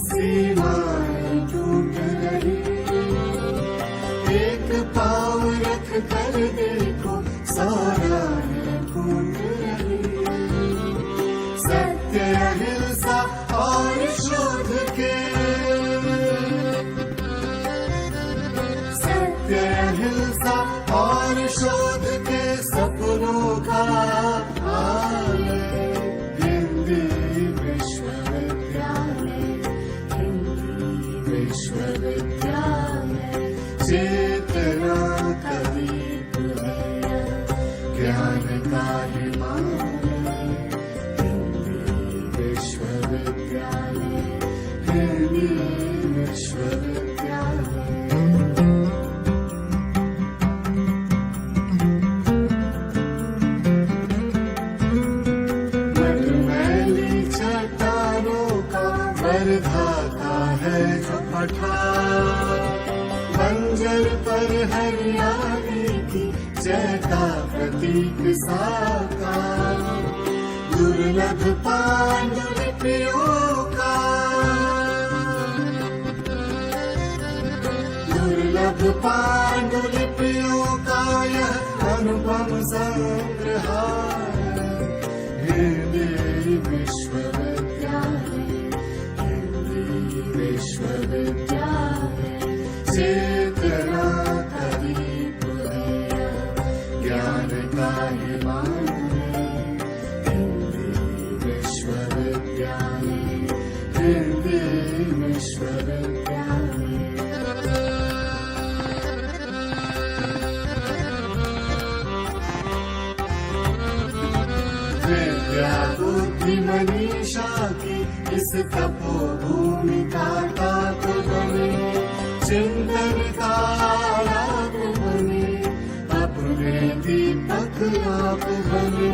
सीमाएं टूट रही, एक पाँव रख कर देखो सारा फूट रही। सत्य अहिंसा और शोध के, सत्य अहिंसा और शोध के सपनों का चेतना का दीप है, ज्ञान का हिमालय, हिंदी विश्वविद्यालय, हिंदी विश्वविद्यालय। मधुमैली चट्टानों का वर्धाता है जो पठार, बंजर पर हरियाली की जय का प्रतीक साकार। दुर्लभ पांडुलिपियों का, दुर्लभ पांडुलिपियों का यह अनुपम संग्रहालय, हिंदी विश्वविद्यालय, हिंदी विश्वविद्यालय। चेतना का दीप है, ज्ञान का हिमालय, हिंदी विश्वविद्यालय, हिंदी विश्वविद्यालय। विद्या बुद्धि मनीषा की इस तपोभूमि का ताप बने, चिंतन का आलाप बने, अपने दीपक आप बने।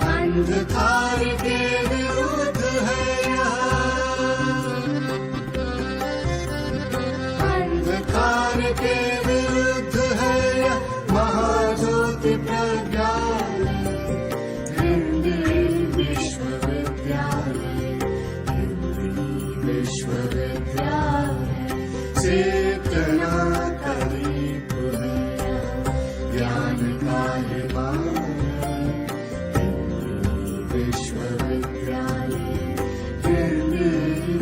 अंधकार के विरुद्ध है अंधकार के विरुद्ध है महाज्योति प्रज्ञालय, हिंदी विश्वविद्यालय, हिंदी विश्वविद्यालय। चेतना का दीप है, ज्ञान का हिमालय, हिंदी विश्वविद्यालय, हिंदी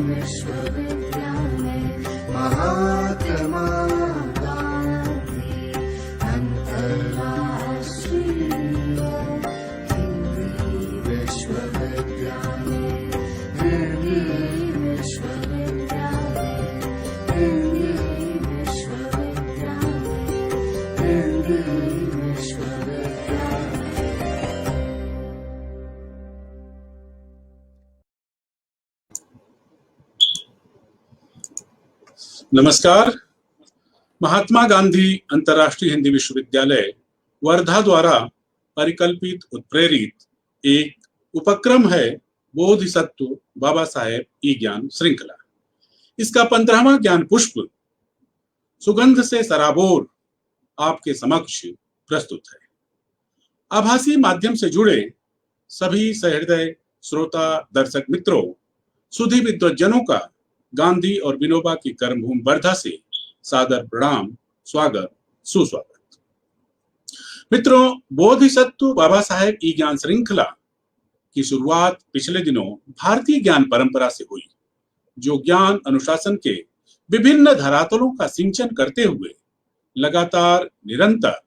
विश्वविद्यालय। महात्मा गांधी अंतर्राष्ट्रीय हिंदी विश्वविद्यालय, हिंदी विश्वविद्यालय, हिंदी विश्वविद्यालय, हिंदी विश्वविद्यालय। नमस्कार। महात्मा गांधी अंतर्राष्ट्रीय हिंदी विश्वविद्यालय वर्धा द्वारा परिकल्पित उत्प्रेरित एक उपक्रम है बोधिसत्व बाबा साहेब ई ज्ञान श्रृंखला। इसका 15वां ज्ञान पुष्प सुगंध से सराबोर आपके समक्ष प्रस्तुत है। आभासी माध्यम से जुड़े सभी सहृदय श्रोता दर्शक मित्रों, सुधी विद्वज्जनों का गांधी और विनोबा की कर्मभूमि वर्धा से सादर प्रणाम, स्वागत, सुस्वागत। मित्रों, बोधिसत्व बाबा साहेब ई ज्ञान श्रृंखला की शुरुआत पिछले दिनों भारतीय ज्ञान परंपरा से हुई, जो ज्ञान अनुशासन के विभिन्न धरातलों का सिंचन करते हुए लगातार निरंतर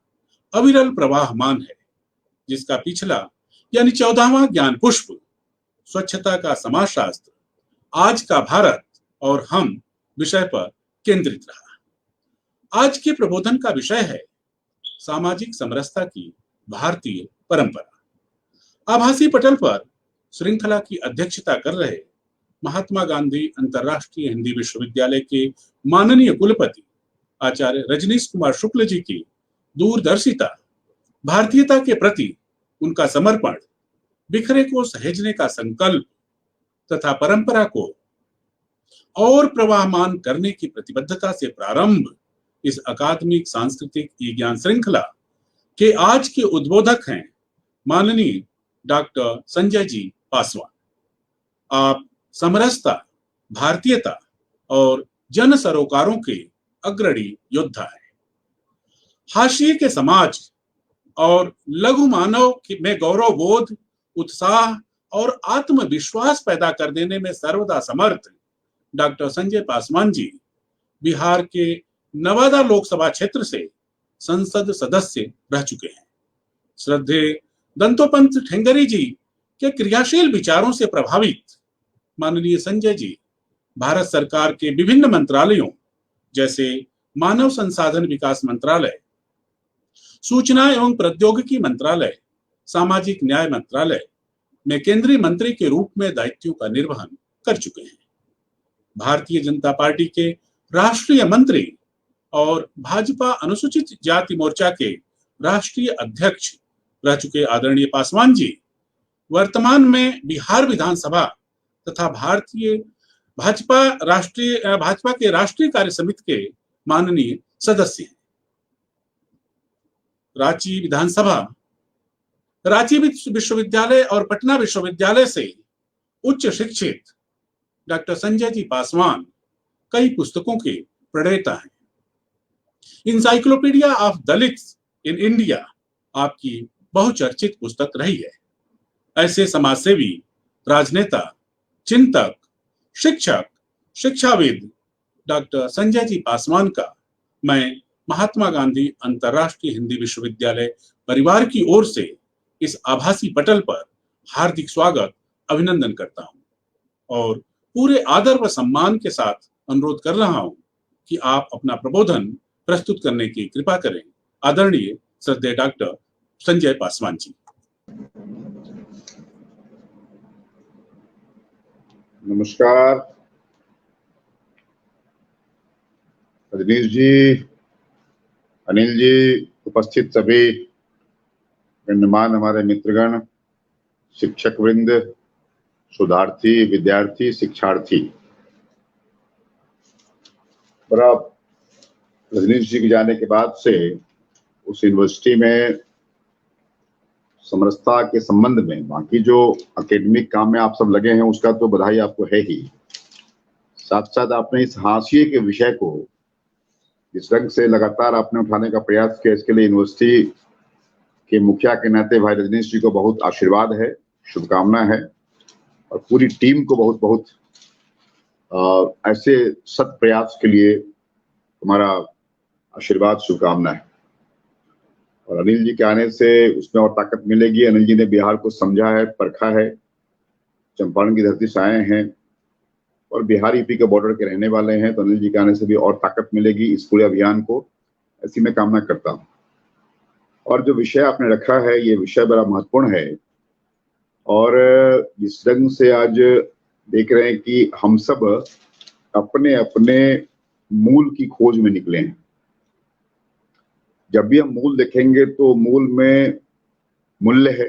अविरल प्रवाहमान है, जिसका पिछला यानी 14वां ज्ञान पुष्प स्वच्छता का समाजशास्त्र, आज का भारत और हम विषय पर केंद्रित रहा। आज के प्रबोधन का विषय है सामाजिक समरसता की भारतीय परंपरा। आभासी पटल पर श्रृंखला की अध्यक्षता कर रहे महात्मा गांधी अंतर्राष्ट्रीय हिंदी विश्वविद्यालय के माननीय कुलपति आचार्य रजनीश कुमार शुक्ल जी की दूरदर्शिता, भारतीयता के प्रति उनका समर्पण, बिखरे को सहेजने का संकल्प तथा परंपरा को और प्रवाहमान करने की प्रतिबद्धता से प्रारंभ इस अकादमिक सांस्कृतिक ई ज्ञान श्रृंखला के आज के उद्बोधक हैं माननीय डॉक्टर संजय जी पासवान। आप समरसता भारतीयता और जन सरोकारों के अग्रणी योद्धा है। हाशिए के समाज और लघु मानव में गौरव बोध, उत्साह और आत्मविश्वास पैदा कर देने में सर्वदा समर्थ डॉक्टर संजय पासवान जी बिहार के नवादा लोकसभा क्षेत्र से संसद सदस्य रह चुके हैं। श्रद्धेय दंतोपंत ठेंगरी जी के क्रियाशील विचारों से प्रभावित माननीय संजय जी भारत सरकार के विभिन्न मंत्रालयों जैसे मानव संसाधन विकास मंत्रालय, सूचना एवं प्रौद्योगिकी मंत्रालय, सामाजिक न्याय मंत्रालय में केंद्रीय मंत्री के रूप में दायित्वों का निर्वहन कर चुके हैं। भारतीय जनता पार्टी के राष्ट्रीय मंत्री और भाजपा अनुसूचित जाति मोर्चा के राष्ट्रीय अध्यक्ष रह चुके आदरणीय पासवान जी वर्तमान में बिहार विधानसभा तथा भाजपा के राष्ट्रीय कार्य समिति के माननीय सदस्य हैं। रांची विधानसभा, रांची विश्वविद्यालय और पटना विश्वविद्यालय से उच्च शिक्षित डॉक्टर संजय जी पासवान कई पुस्तकों के प्रणेता हैं। Encyclopedia of Dalits in India आपकी बहुचर्चित पुस्तक रही है। ऐसे समाजसेवी, राजनेता, चिंतक, शिक्षक, शिक्षाविद डॉक्टर संजय जी पासवान का मैं महात्मा गांधी अंतर्राष्ट्रीय हिंदी विश्वविद्यालय परिवार की ओर से इस आभासी पटल पर हार्दिक स्वागत, अभिनंदन करता हूं और पूरे आदर व सम्मान के साथ अनुरोध कर रहा हूं कि आप अपना प्रबोधन प्रस्तुत करने की कृपा करें। आदरणीय श्रद्धेय डॉक्टर संजय पासवान जी। नमस्कार रजनीश जी, अनिल जी, उपस्थित सभी गण्यमान हमारे मित्रगण, शिक्षक वृंद, शोधार्थी, विद्यार्थी, शिक्षार्थी। पर अब रजनीश जी के जाने के बाद से उस यूनिवर्सिटी में समरसता के संबंध में बाकी जो एकेडमिक काम में आप सब लगे हैं उसका तो बधाई आपको है ही, साथ साथ आपने इस हाशिए के विषय को इस रंग से लगातार आपने उठाने का प्रयास किया, इसके लिए यूनिवर्सिटी के मुखिया के नाते भाई रजनीश जी को बहुत आशीर्वाद है, शुभकामना है और पूरी टीम को बहुत बहुत ऐसे सत प्रयास के लिए हमारा आशीर्वाद, शुभकामना है। और अनिल जी के आने से उसमें और ताकत मिलेगी। अनिल जी ने बिहार को समझा है, परखा है, चंपारण की धरती से आए हैं और बिहार यूपी के बॉर्डर के रहने वाले हैं, तो अनिल जी के आने से भी और ताकत मिलेगी इस पूरे अभियान को, ऐसी मैं कामना करता हूँ। और जो विषय आपने रखा है ये विषय बड़ा महत्वपूर्ण है और जिस ढंग से आज देख रहे हैं कि हम सब अपने अपने मूल की खोज में निकले हैं। जब भी हम मूल देखेंगे तो मूल में मूल्य है,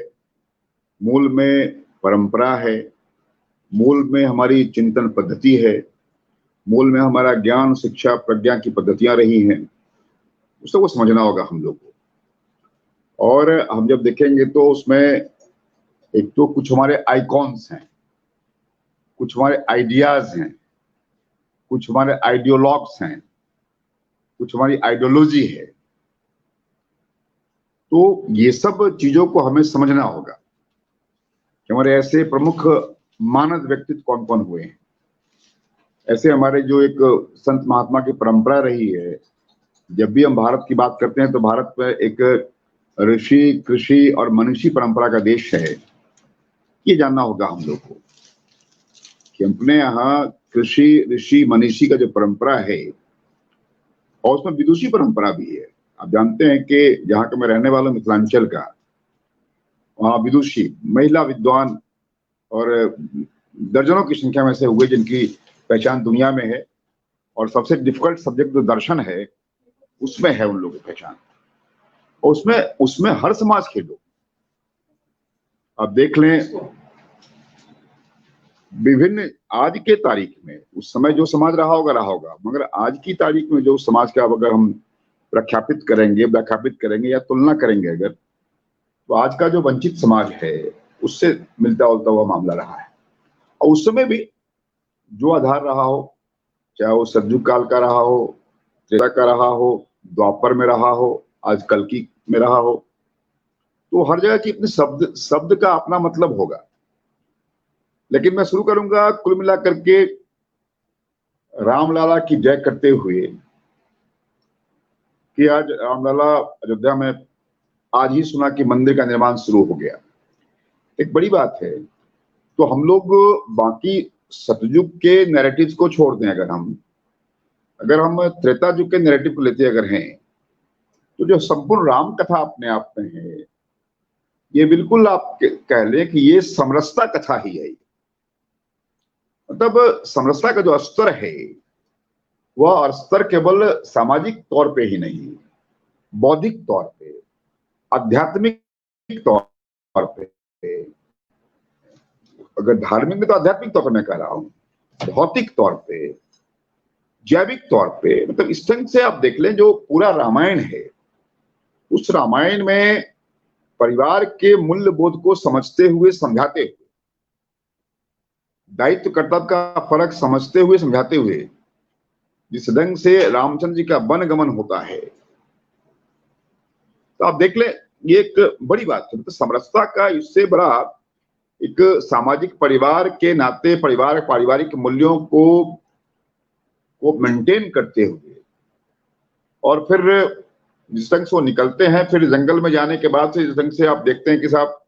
मूल में परंपरा है, मूल में हमारी चिंतन पद्धति है, मूल में हमारा ज्ञान, शिक्षा, प्रज्ञा की पद्धतियां रही हैं, उसको समझना होगा हम लोग को। और हम जब देखेंगे तो उसमें एक तो कुछ हमारे आइकॉन्स हैं, कुछ हमारे आइडियाज हैं, कुछ हमारे आइडियोलॉग्स हैं, कुछ हमारी आइडियोलॉजी है। तो ये सब चीजों को हमें समझना होगा कि हमारे ऐसे प्रमुख मानद व्यक्तित्व कौन कौन हुए हैं। ऐसे हमारे जो एक संत महात्मा की परंपरा रही है, जब भी हम भारत की बात करते हैं तो भारत में एक ऋषि, कृषि और मनीषी परंपरा का देश है। ये जानना होगा हम लोग को कि अपने यहाँ कृषि, ऋषि, मनीषी का जो परंपरा है और उसमें विदुषी परंपरा भी है। आप जानते हैं कि जहाँ का मैं रहने वाला हूँ मिथिलांचल का, वहाँ विदुषी महिला विद्वान और दर्जनों की संख्या में से हुए जिनकी पहचान दुनिया में है। और सबसे डिफिकल्ट सब्जेक्ट जो दर्शन है उसमें है उन लोगों की पहचान, और उसमें हर समाज के लोग आप देख लें। विभिन्न आज के तारीख में, उस समय जो समाज रहा होगा, मगर आज की तारीख में जो समाज का अगर हम व्याख्यापित करेंगे या तुलना करेंगे अगर, तो आज का जो वंचित समाज है उससे मिलता जुलता हुआ मामला रहा है। और उस समय भी जो आधार रहा हो, चाहे वो सतयुग काल का रहा हो, त्रेता का रहा हो, द्वापर में रहा हो, आज कल्कि में रहा हो, तो हर जगह की अपने शब्द शब्द का अपना मतलब होगा। लेकिन मैं शुरू करूंगा कुल मिलाकर के रामलला की जय करते हुए कि आज रामलला अयोध्या में आज ही सुना कि मंदिर का निर्माण शुरू हो गया, एक बड़ी बात है। तो हम लोग बाकी सतयुग के नैरेटिव्स को छोड़ दें, अगर हम त्रेता युग के नैरेटिव को लेते अगर हैं, तो जो संपूर्ण राम कथा अपने आप में है, ये बिल्कुल आप कह लें कि ये समरसता कथा ही है। मतलब समरसता का जो स्तर है, वह स्तर केवल सामाजिक तौर पे ही नहीं, बौद्धिक तौर पे, आध्यात्मिक तौर पे, अगर धार्मिक में तो आध्यात्मिक तौर पर मैं कह रहा हूं, भौतिक तौर पे, जैविक तौर पे, मतलब इस ढंग से आप देख लें जो पूरा रामायण है, उस रामायण में परिवार के मूल्य बोध को समझते हुए, समझाते हुए, दायित्व कर्तव्य का फर्क समझते हुए, समझाते हुए जिस ढंग से रामचंद्र जी का वनगमन होता है, तो आप देख लें ये एक बड़ी बात है। तो समरसता का इससे बड़ा एक सामाजिक परिवार के नाते पारिवारिक मूल्यों को मेंटेन करते हुए, और फिर जिस ढंग से वो निकलते हैं, फिर जंगल में जाने के बाद से जिस ढंग से आप देखते हैं कि साहब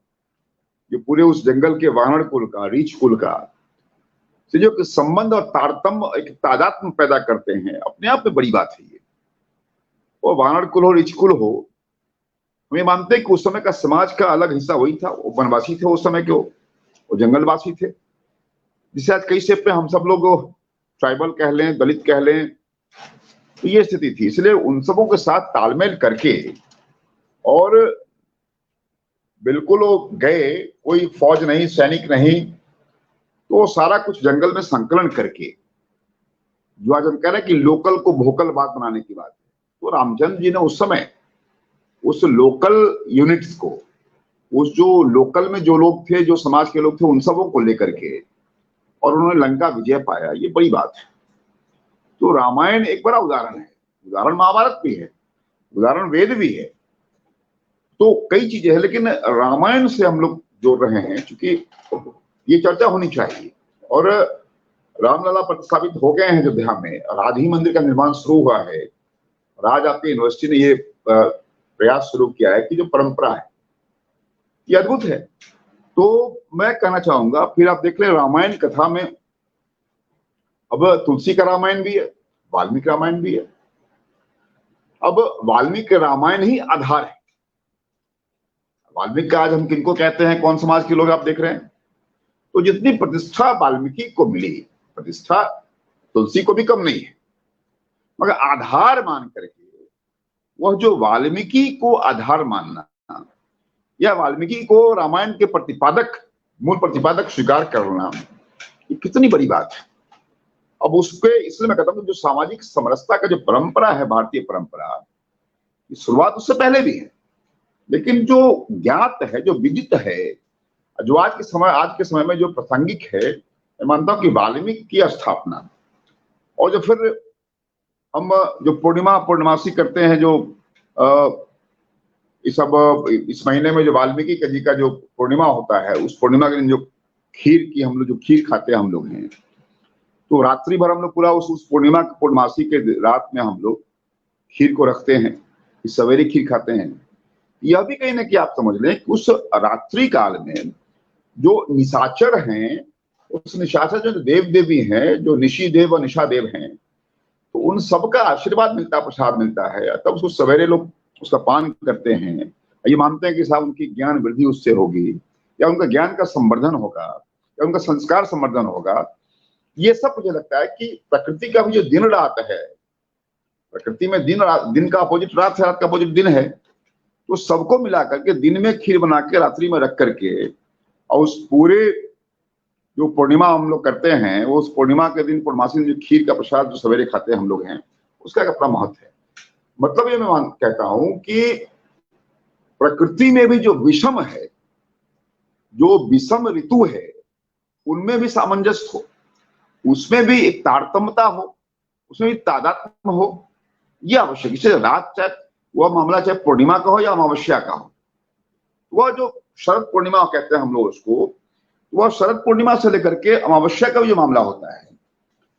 जो पूरे उस जंगल के वानर कुल का, रीछ कुल का से जो संबंध और तारतम्य, एक तादात्म्य पैदा करते हैं, अपने आप में बड़ी बात है ये। वो वानर कुल हो, रीछ कुल हो, हम ये मानते हैं कि उस समय का समाज का अलग हिस्सा वही था, वो वनवासी थे उस समय के, वो जंगलवासी थे, जिसे आज कई शेप में हम सब लोग ट्राइबल कह लें, दलित कह लें, तो ये स्थिति थी। इसलिए उन सबों के साथ तालमेल करके और बिल्कुल वो गए, कोई फौज नहीं, सैनिक नहीं, तो सारा कुछ जंगल में संकलन करके, जो आज हम कह रहे हैं कि लोकल को भोकल बात बनाने की बात है, तो रामचंद्र जी ने उस समय उस लोकल यूनिट्स को, उस जो लोकल में जो लोग थे, जो समाज के लोग थे, उन सबों को लेकर के, और उन्होंने लंका विजय पाया, ये बड़ी बात है। तो रामायण एक बड़ा उदाहरण है, उदाहरण महाभारत भी है, उदाहरण वेद भी है, तो कई चीजें हैं। लेकिन रामायण से हम लोग जोड़ रहे हैं क्योंकि ये चर्चा होनी चाहिए। और रामलला प्रतिस्थापित हो गए हैं अयोध्या में, राज ही मंदिर का निर्माण शुरू हुआ है, राज आपकी यूनिवर्सिटी ने ये प्रयास शुरू किया है कि जो परंपरा है ये अद्भुत है। तो मैं कहना चाहूंगा, फिर आप देख लें रामायण कथा में, अब तुलसी का रामायण भी है, वाल्मीकि रामायण भी है। अब वाल्मीकि रामायण ही आधार है। वाल्मीकि आज हम किनको कहते हैं, कौन समाज के लोग आप देख रहे हैं, तो जितनी प्रतिष्ठा वाल्मीकि को मिली, प्रतिष्ठा तुलसी को भी कम नहीं है, मगर आधार मान करके वह जो वाल्मीकि को आधार मानना या वाल्मीकि को रामायण के प्रतिपादक, मूल प्रतिपादक स्वीकार करना, ये कितनी बड़ी बात है। अब उसके, इसलिए मैं कहता हूं जो सामाजिक समरसता का जो परंपरा है, भारतीय परंपरा, शुरुआत उससे पहले भी है, लेकिन जो ज्ञात है, जो विदित है, जो आज के समय में जो प्रासंगिक है, मैं मानता हूं कि वाल्मीकि की स्थापना, और जो फिर हम जो पूर्णिमासी करते हैं, जो इस महीने में जो वाल्मीकि जी का जो पूर्णिमा होता है, उस पूर्णिमा के दिन जो खीर की हम लोग, जो खीर खाते हैं हम लोग हैं, तो रात्रि भर हम लोग पूरा उस पूर्णमासी के रात में हम लोग खीर को रखते हैं, सवेरे खीर खाते हैं। यह भी कहीं ना कि आप समझ लें कि उस रात्रि काल में जो निशाचर हैं, उस निशाचर जो देव देवी हैं, जो निशी देव और निशा देव हैं, तो उन सबका आशीर्वाद मिलता है, प्रसाद मिलता है, तब उसको सवेरे लोग उसका पान करते हैं। ये मानते हैं कि साहब उनकी ज्ञान वृद्धि उससे होगी, या उनका ज्ञान का संवर्धन होगा, या उनका संस्कार संवर्धन होगा। ये सब मुझे लगता है कि प्रकृति का भी जो दिन रात है, प्रकृति में दिन का अपोजिट रात है, रात का अपोजिट दिन है, तो सबको मिला करके दिन में खीर बना के रात्रि में रख करके, और उस पूरे जो पूर्णिमा हम लोग करते हैं, वो उस पूर्णिमा के दिन, पूर्णमासी जो खीर का प्रसाद जो सवेरे खाते हैं हम लोग हैं, उसका अपना महत्व है। मतलब ये मैं कहता हूं कि प्रकृति में भी जो विषम है, जो विषम ऋतु है, उनमें भी सामंजस्य हो। उसमें भी एक तारतम्यता हो, उसमें भी तादात्म्य हो, ये आवश्यक। इससे रात चाहे वह मामला चाहे पूर्णिमा का हो या अमावस्या का हो, वह जो शरद पूर्णिमा कहते हैं हम लोग उसको, वह शरद पूर्णिमा से लेकर के अमावस्या का भी जो मामला होता है,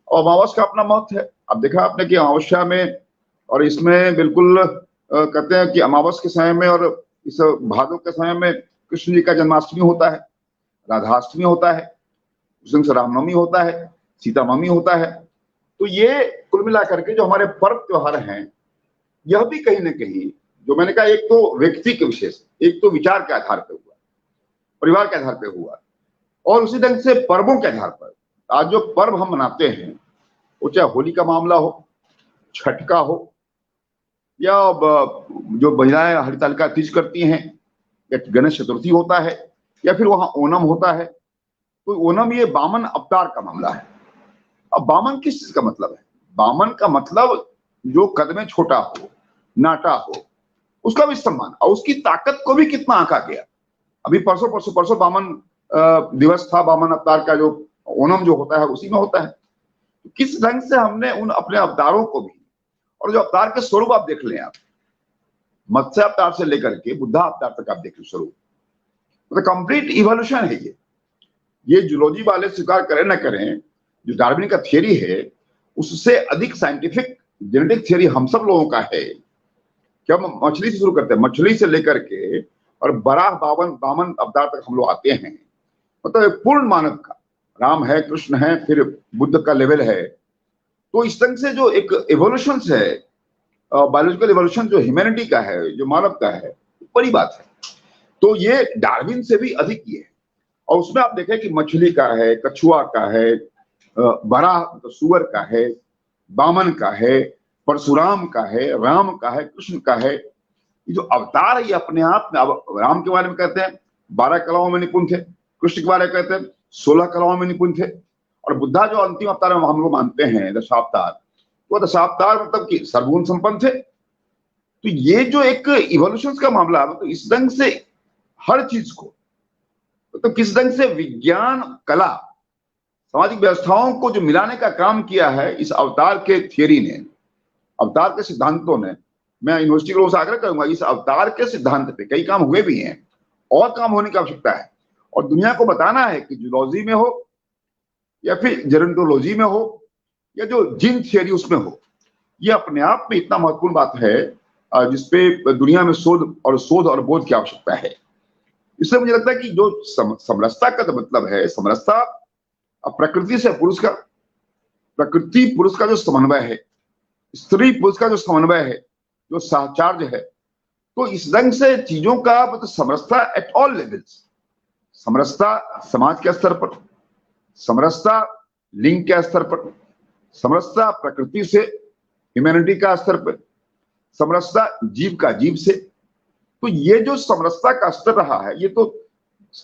और अमावस्या का अपना महत्व है। अब देखा आपने कि अमावस्या में और इसमें बिल्कुल कहते हैं कि अमावस्या के समय में और इस भादों के समय में कृष्ण जी का जन्माष्टमी होता है, राधाष्टमी होता है, उस दिन से रामनवमी होता है, सीता नवमी होता है। तो ये कुल मिलाकर के जो हमारे पर्व त्योहार हैं, यह भी कहीं ना कहीं जो मैंने कहा, एक तो व्यक्ति के विशेष, एक तो विचार के आधार पर हुआ, परिवार के आधार पर हुआ, और उसी ढंग से पर्वों के आधार पर आज जो पर्व हम मनाते हैं, वो चाहे होली का मामला हो, छठ का हो, या जो महिलाएं हरितालिका तीज करती हैं, या गणेश चतुर्थी होता है, या फिर वहां ओणम होता है। तो ओणम ये वामन अवतार का मामला है। अब वामन किस चीज का मतलब है? वामन का मतलब जो कद में छोटा हो, नाटा हो, उसका भी सम्मान, और उसकी ताकत को भी कितना आंका गया। अभी परसों वामन दिवस था, वामन अवतार का जो ओणम जो होता है उसी में होता है। किस ढंग से हमने उन अपने अवतारों को भी, और जो अवतार के स्वरूप आप देख लें, आप मत्स्य अवतार से लेकर के बुद्धा अवतार तक आप देख लें स्वरूप, मतलब कंप्लीट इवोल्यूशन है ये जूलॉजी वाले स्वीकार करें ना करें, जो डार्विन का थियरी है उससे अधिक साइंटिफिक जेनेटिक थियरी हम सब लोगों का है कि हम मछली से शुरू करते हैं, मछली से लेकर के और बराह वामन अवतार तक हम लोग आते हैं। मतलब पूर्ण मानव का, राम है, कृष्ण है, फिर बुद्ध का लेवल है। तो इस ढंग से जो एक एवोल्यूशन है, बायोलॉजिकल एवोल्यूशन जो ह्यूमैनिटी का है, जो मानव का है, बड़ी बात है। तो ये डार्विन से भी अधिक ये है। और उसमें आप देखें कि मछली का है, कछुआ का है, बराह सुअर का है, वामन का है, परशुराम का है, राम का है, कृष्ण का है। ये जो अवतार है ये अपने आप में, अब राम के बारे में कहते हैं 12 कलाओं में निपुण थे, कृष्ण के बारे में कहते हैं 16 कलाओं में निपुण थे, और बुद्धा जो अंतिम अवतार में हम लोग मानते हैं दशावतार, वो दशावतार मतलब कि सर्वगुण संपन्न थे। तो ये जो एक इवोल्यूशन का मामला है, तो इस ढंग से हर चीज को, तो किस ढंग से विज्ञान, कला, सामाजिक व्यवस्थाओं को जो मिलाने का काम किया है इस अवतार के थियरी ने, अवतार के सिद्धांतों ने। मैं यूनिवर्सिटी के लोगों से आग्रह करूंगा, इस अवतार के सिद्धांत पे कई काम हुए भी हैं, और काम होने की आवश्यकता है, और दुनिया को बताना है कि जूलॉजी में हो या फिर जेरोंटोलॉजी में हो या जो जीन थियरी उसमें हो, ये अपने आप में इतना महत्वपूर्ण बात है जिसपे दुनिया में शोध और बोध की आवश्यकता है। इसलिए मुझे लगता है कि जो समरसता का तो मतलब है, समरसता प्रकृति से पुरुष का, प्रकृति पुरुष का जो समन्वय है, स्त्री पुरुष का जो समन्वय है, जो सहचार्य है, तो इस ढंग से चीजों का मतलब समरसता एट ऑल लेवल्स, समरसता समाज के स्तर पर, समरसता लिंग के स्तर पर, समरसता प्रकृति से ह्यूमैनिटी का स्तर पर, समरसता जीव का जीव से। तो ये जो समरसता का स्तर रहा है, ये तो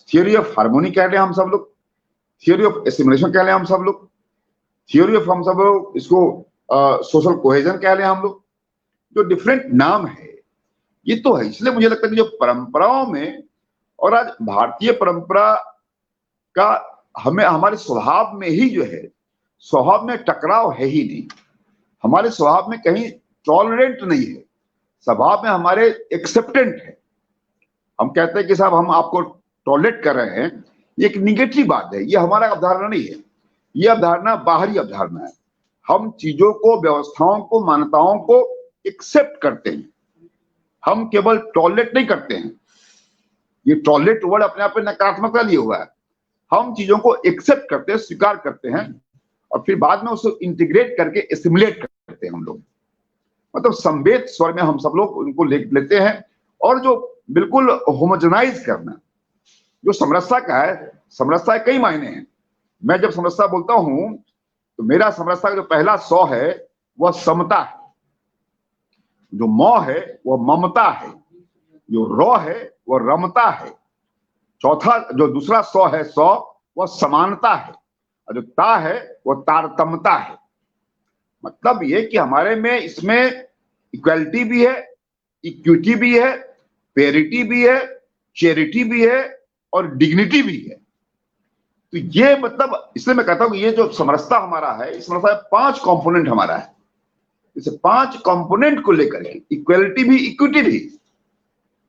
थियोरी ऑफ हार्मोनी कह रहे हैं हम सब लोग, थियोरी ऑफ एसिमिलेशन कह रहे हैं हम सब लोग, थियोरी ऑफ हम सब लोग इसको सोशल कोहेजन कह रहे हैं हम लोग, जो डिफरेंट नाम है ये तो है। इसलिए मुझे लगता है कि जो परंपराओं में, और आज भारतीय परंपरा का हमें हमारे स्वभाव में ही जो है, स्वभाव में टकराव है ही नहीं, हमारे स्वभाव में कहीं टॉलरेंट नहीं है, स्वभाव में हमारे एक्सेप्टेंट है। हम कहते हैं कि साहब हम आपको टॉलरेट कर रहे हैं, ये एक निगेटिव बात है, ये हमारा अवधारणा नहीं है, ये अवधारणा बाहरी अवधारणा है। हम चीजों को, व्यवस्थाओं को, मान्यताओं को एक्सेप्ट करते हैं, हम केवल टॉलरेट नहीं करते हैं। ये टॉलरेट वर्ड अपने आप में नकारात्मकता लिए हुआ है। हम चीजों को एक्सेप्ट करते हैं, स्वीकार करते हैं, और फिर बाद में उसको इंटीग्रेट करके एसिमुलेट करते हैं हम लोग, मतलब संवेद स्वर में हम सब लोग उनको लेते हैं। और जो बिल्कुल होमोजेनाइज करना जो समरसता का है, समरसता के कई मायने हैं। मैं जब समरसता बोलता हूं तो मेरा समरसता का जो पहला सौ है वह समता है, जो मौ है वह ममता है, जो रौ है वह रमता है, चौथा जो दूसरा सौ है सौ वह समानता है, और जो ता है वह तारतम्यता है। मतलब ये कि हमारे में इसमें इक्वालिटी भी है, इक्विटी भी है, पेरिटी भी है, चैरिटी भी है, और डिग्निटी भी है। तो ये मतलब इसलिए मैं कहता हूं कि ये जो समरसता हमारा है, इस समरसता में 5 कंपोनेंट हमारा है। इस 5 कंपोनेंट को लेकर के इक्वलिटी भी, इक्विटी भी,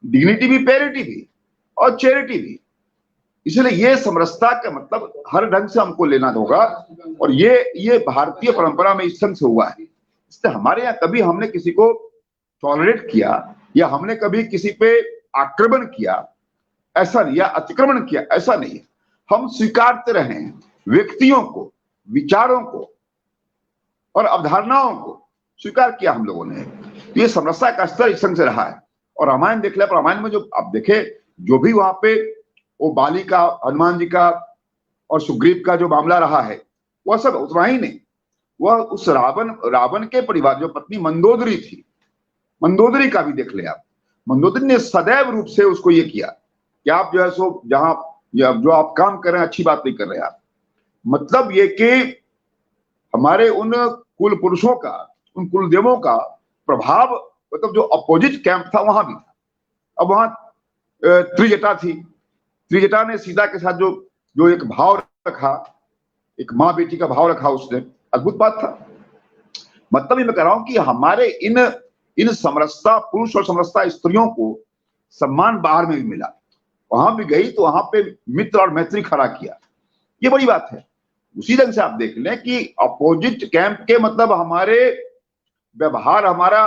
डिग्निटी भी, पैरिटी भी और चैरिटी भी, इसलिए ये समरसता का मतलब हर ढंग से हमको लेना होगा। और ये भारतीय परंपरा में इस ढंग से हुआ है। इसलिए हमारे यहाँ कभी हमने किसी को टॉलरेट किया या हमने कभी किसी पे आक्रमण किया ऐसा नहीं, या अतिक्रमण किया ऐसा नहीं है। हम स्वीकारते रहे हैं व्यक्तियों को, विचारों को और अवधारणाओं को स्वीकार किया हम लोगों ने। तो ये समरसता का स्तर इस ढंग से रहा है। और रामायण देख लिया, रामायण में जो आप देखे, जो भी वहां पे वो बाली का, हनुमान जी का और सुग्रीव का जो मामला रहा है, वह सब उतना ही नहीं, वह उस रावण के परिवार, जो पत्नी मंदोदरी थी, मंदोदरी का भी देख ले आप। मंदोदरी ने सदैव रूप से उसको ये किया कि आप जो है सो जहां जो आप काम कर रहे हैं अच्छी बात नहीं कर रहे आप। मतलब ये कि हमारे उन कुल पुरुषों का, उन कुल देवों का प्रभाव, मतलब जो अपोजिट कैंप था वहां भी था। अब वहां त्रिजटा थी, त्रिजटा ने सीता के साथ जो एक भाव रखा, एक माँ बेटी का भाव रखा उसने, अद्भुत बात था। मतलब ये मैं कह रहा हूं कि हमारे इन समरसता पुरुष और समरसता स्त्रियों को सम्मान बाहर में भी मिला। वहां भी गई तो वहां पे मित्र और मैत्री खड़ा किया, ये बड़ी बात है। उसी ढंग से आप देख लें कि अपोजिट कैंप के मतलब हमारे व्यवहार हमारा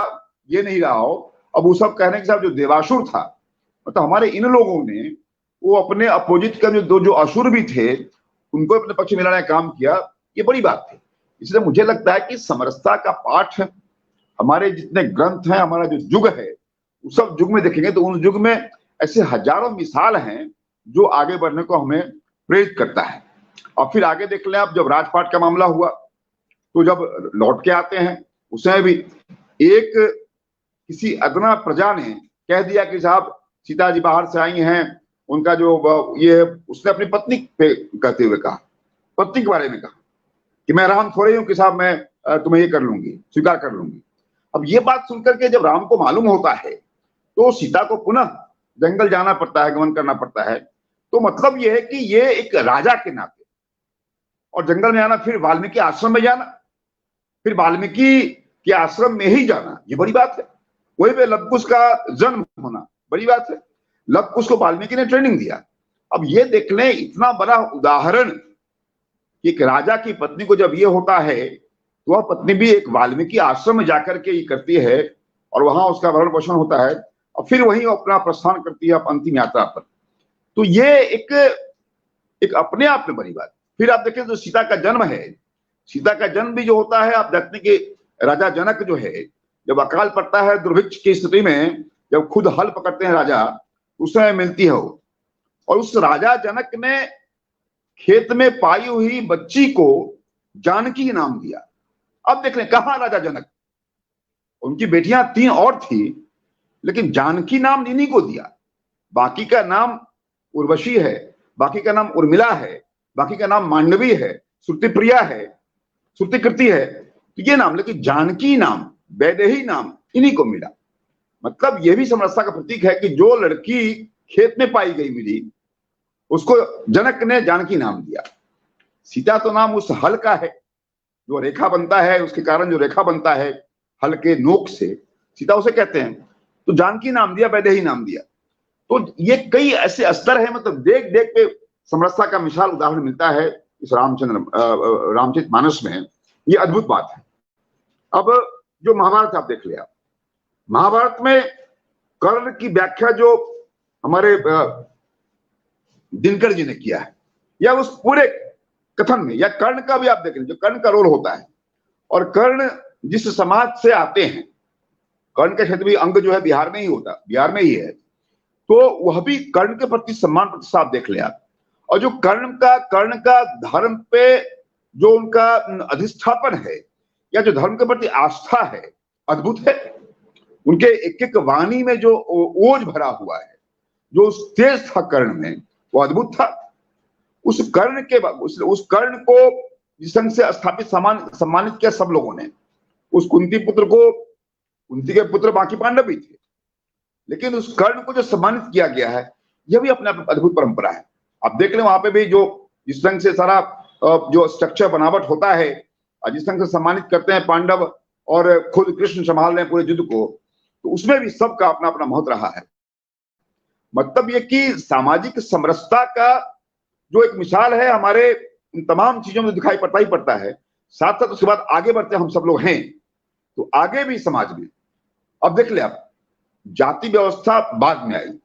ये नहीं रहा हो। अब वो सब कहने के साथ जो देवासुर था, मतलब हमारे इन लोगों ने वो अपने अपोजिट का जो असुर भी थे उनको अपने पक्ष में मिलाने का काम किया, ये बड़ी बात थी। इसलिए मुझे लगता है कि समरसता का पाठ हमारे जितने ग्रंथ हैं, हमारा जो युग है, उस सब युग में देखेंगे तो उन युग में ऐसे हजारों मिसाल हैं जो आगे बढ़ने को हमें प्रेरित करता है। और फिर आगे देख लें आप, जब राजपाट का मामला हुआ तो जब लौट के आते हैं उसमें भी एक किसी अदना प्रजा ने कह दिया कि साहब सीता जी बाहर से आई हैं, उनका जो ये, उसने अपनी पत्नी पे कहते हुए कहा, पत्नी के बारे में कहा कि मैं राम थोड़े हूं कि साहब मैं तुम्हें ये कर लूंगी, स्वीकार कर लूंगी। अब ये बात सुनकर के जब राम को मालूम होता है तो सीता को पुनः जंगल जाना पड़ता है, गमन करना पड़ता है। तो मतलब ये है कि ये एक राजा के नाते, और जंगल में आना, फिर वाल्मीकि आश्रम में जाना, फिर वाल्मीकि के आश्रम में ही जाना, ये बड़ी बात है। वही पे लवकुश का जन्म होना बड़ी बात है। लवकुश को वाल्मीकि ने ट्रेनिंग दिया। अब ये देख लें, इतना बड़ा उदाहरण कि एक राजा की पत्नी को जब ये होता है तो वह पत्नी भी एक वाल्मीकि आश्रम में जाकर के ये करती है और वहां उसका भरण पोषण होता है और फिर वहीं अपना प्रस्थान करती है अंतिम यात्रा पर। तो ये एक अपने आप में बड़ी बात। फिर आप देखें जो सीता का जन्म है, सीता का जन्म भी जो होता है, आप देखते हैं कि राजा जनक जो है, जब अकाल पड़ता है दुर्भिक्ष की स्थिति में, जब खुद हल पकड़ते हैं राजा, उस समय मिलती है वो। और उस राजा जनक ने खेत में पाई हुई बच्ची को जानकी नाम दिया। अब देख लें, कहा राजा जनक, उनकी बेटियां 3 और थी, लेकिन जानकी नाम इन्हीं को दिया। बाकी का नाम उर्वशी है, बाकी का नाम उर्मिला है, बाकी का नाम मांडवी है, श्रुतिप्रिया है, श्रुतिकृति है, तो ये नाम, लेकिन जानकी नाम, वैदेही नाम इन्हीं को मिला। मतलब ये भी समरसता का प्रतीक है कि जो लड़की खेत में पाई गई मिली, उसको जनक ने जानकी नाम दिया। सीता तो नाम उस हल का है, जो रेखा बनता है, उसके कारण जो रेखा बनता है हल के नोक से, सीता उसे कहते हैं। तो जानकी नाम दिया, वैदेही नाम दिया। तो ये कई ऐसे स्तर है, मतलब देख देख के समरसता का मिसाल उदाहरण मिलता है इस रामचरितमानस में। ये अद्भुत बात है। अब जो महाभारत आप देख लिया, महाभारत में कर्ण की व्याख्या जो हमारे दिनकर जी ने किया है, या उस पूरे कथन में, या कर्ण का भी आप देख लीजिए, कर्ण का रोल होता है। और कर्ण जिस समाज से आते हैं, कर्ण का क्षेत्र भी अंग जो है बिहार में ही होता, बिहार में ही है, तो वह भी कर्ण के प्रति सम्मान प्रतिष्ठा आप देख ले आप। और जो कर्ण का धर्म पे जो उनका अधिष्ठापन है, या जो धर्म के प्रति आस्था है, अद्भुत है। उनके एक एक वाणी में जो ओज भरा हुआ है, जो तेज था कर्ण में, वो अद्भुत था। उस कर्ण को जिस ढंग से स्थापित सम्मानित किया सब लोगों ने। उस कुंती के पुत्र बाकी पांडव भी थे, लेकिन उस कर्ण को जो सम्मानित किया गया है, यह भी अपने आप अद्भुत परंपरा है। आप देख लें, वहां पे भी जो जिस ढंग से सारा जो स्ट्रक्चर बनावट होता है, जिस ढंग से सम्मानित करते हैं पांडव और खुद कृष्ण संभाल रहे हैं पूरे युद्ध को, तो उसमें भी सबका अपना अपना महत्व रहा है। मतलब ये कि सामाजिक समरसता का जो एक मिसाल है हमारे इन तमाम चीजों में दिखाई पड़ता ही पड़ता है। साथ साथ उसके बाद आगे बढ़ते हम सब लोग हैं, तो आगे भी समाज में अब देख ले आप, जाति व्यवस्था बाद में आई।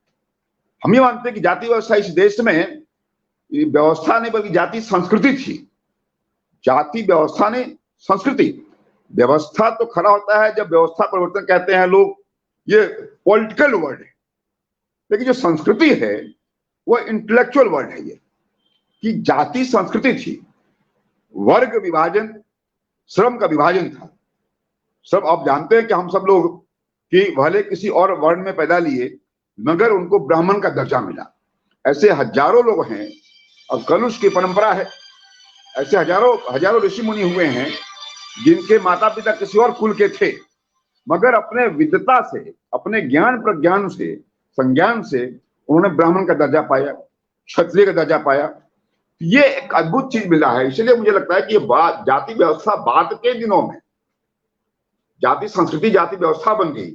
हम ये मानते हैं कि जाति व्यवस्था इस देश में व्यवस्था नहीं बल्कि जाति संस्कृति थी। जाति व्यवस्था ने संस्कृति, व्यवस्था तो खड़ा होता है जब व्यवस्था परिवर्तन कहते हैं लोग, ये पॉलिटिकल वर्ड है, लेकिन जो संस्कृति है वो इंटेलेक्चुअल वर्ड है। ये कि जाति संस्कृति थी, वर्ग विभाजन, श्रम का विभाजन था। सब आप जानते हैं कि हम सब लोग कि भले किसी और वर्ण में पैदा लिए मगर उनको ब्राह्मण का दर्जा मिला। ऐसे हजारों लोग हैं और कलुष की परंपरा है, ऐसे हजारों ऋषि मुनि हुए हैं जिनके माता पिता किसी और कुल के थे, मगर अपने विद्वता से, अपने ज्ञान प्रज्ञान से, संज्ञान से उन्होंने ब्राह्मण का दर्जा पाया, क्षत्रिय का दर्जा पाया। ये एक अद्भुत चीज मिला है। इसलिए मुझे लगता है कि ये जाति व्यवस्था बाद के दिनों में जाति संस्कृति जाति व्यवस्था बन गई,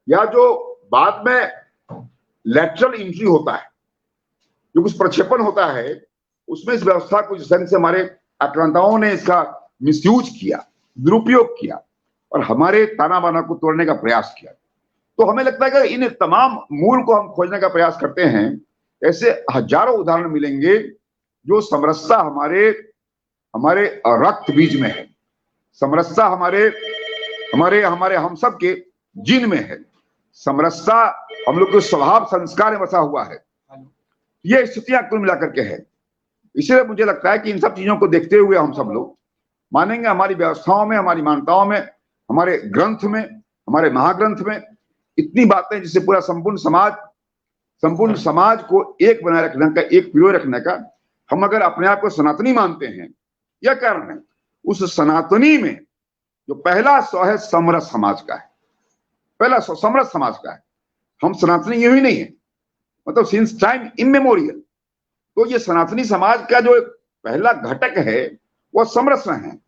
या जो बाद में लैटरल एंट्री होता है, जो कुछ प्रक्षेपण होता है, उसमें इस व्यवस्था को जिस ढंग से हमारे आक्रांताओं ने इसका मिसयूज किया, दुरुपयोग किया और हमारे ताना बाना को तोड़ने का प्रयास किया। तो हमें लगता है कि इन तमाम मूल को हम खोजने का प्रयास करते हैं। ऐसे हजारों उदाहरण मिलेंगे जो समरसता हमारे रक्त बीज में है, समरसता हमारे हम सब के जीन में है, समरसता हम लोग के स्वभाव संस्कार में बसा हुआ है। ये स्थितियां कुल मिलाकर के है। इसलिए मुझे लगता है कि इन सब चीजों को देखते हुए हम सब लोग मानेंगे हमारी व्यवस्थाओं में, हमारी मान्यताओं में, हमारे ग्रंथ में, हमारे महाग्रंथ में इतनी बातें जिससे पूरा संपूर्ण समाज को एक बनाए रखने का, एक पिरोए रखने का, हम अगर अपने आप को सनातनी मानते हैं, यह कारण है उस सनातनी में जो पहला सौ है समरस समाज का है, पहला सौ समरस समाज का है। हम सनातनी यूं ही नहीं है, मतलब सिंस टाइम इमेमोरियल। तो ये सनातनी समाज का जो पहला घटक है वह समरस है।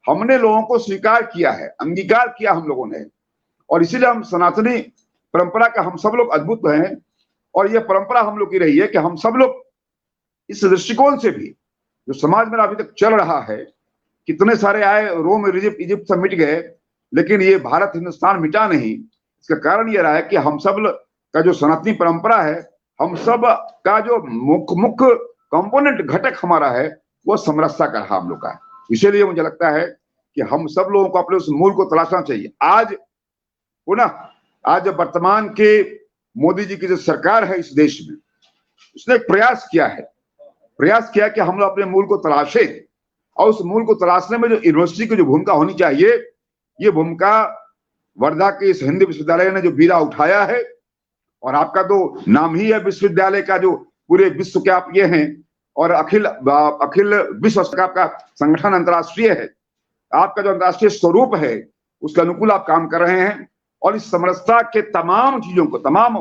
हमने लोगों को स्वीकार किया है, अंगीकार किया हम लोगों ने, और इसीलिए हम सनातनी परंपरा का हम सब लोग अद्भुत हैं। और यह परंपरा हम लोग की रही है कि हम सब लोग इस दृष्टिकोण से भी जो समाज में अभी तक चल रहा है, कितने सारे आए, रोम इजिप्ट सब मिट गए, लेकिन ये भारत हिंदुस्तान मिटा नहीं। इसका कारण यह रहा है कि हम सब का जो सनातनी परंपरा है, हम सब का जो मुख्य कंपोनेंट घटक हमारा है वो समरसता का रहा हम लोग का। इसीलिए मुझे लगता है कि हम सब लोगों को अपने उस मूल को तलाशना चाहिए। आज वर्तमान के मोदी जी की जो सरकार है इस देश में, उसने एक प्रयास किया कि हम लोग अपने मूल को तलाशें, और उस मूल को तलाशने में जो यूनिवर्सिटी की जो भूमिका होनी चाहिए, ये भूमिका वर्धा के इस हिंदी विश्वविद्यालय ने जो बीड़ा उठाया है, और आपका तो नाम ही है विश्वविद्यालय का, जो पूरे विश्व के आप ये हैं, और अखिल विश्व का आपका संगठन अंतर्राष्ट्रीय है, आपका जो अंतर्राष्ट्रीय स्वरूप है उसके अनुकूल आप काम कर रहे हैं। और इस समरसता के तमाम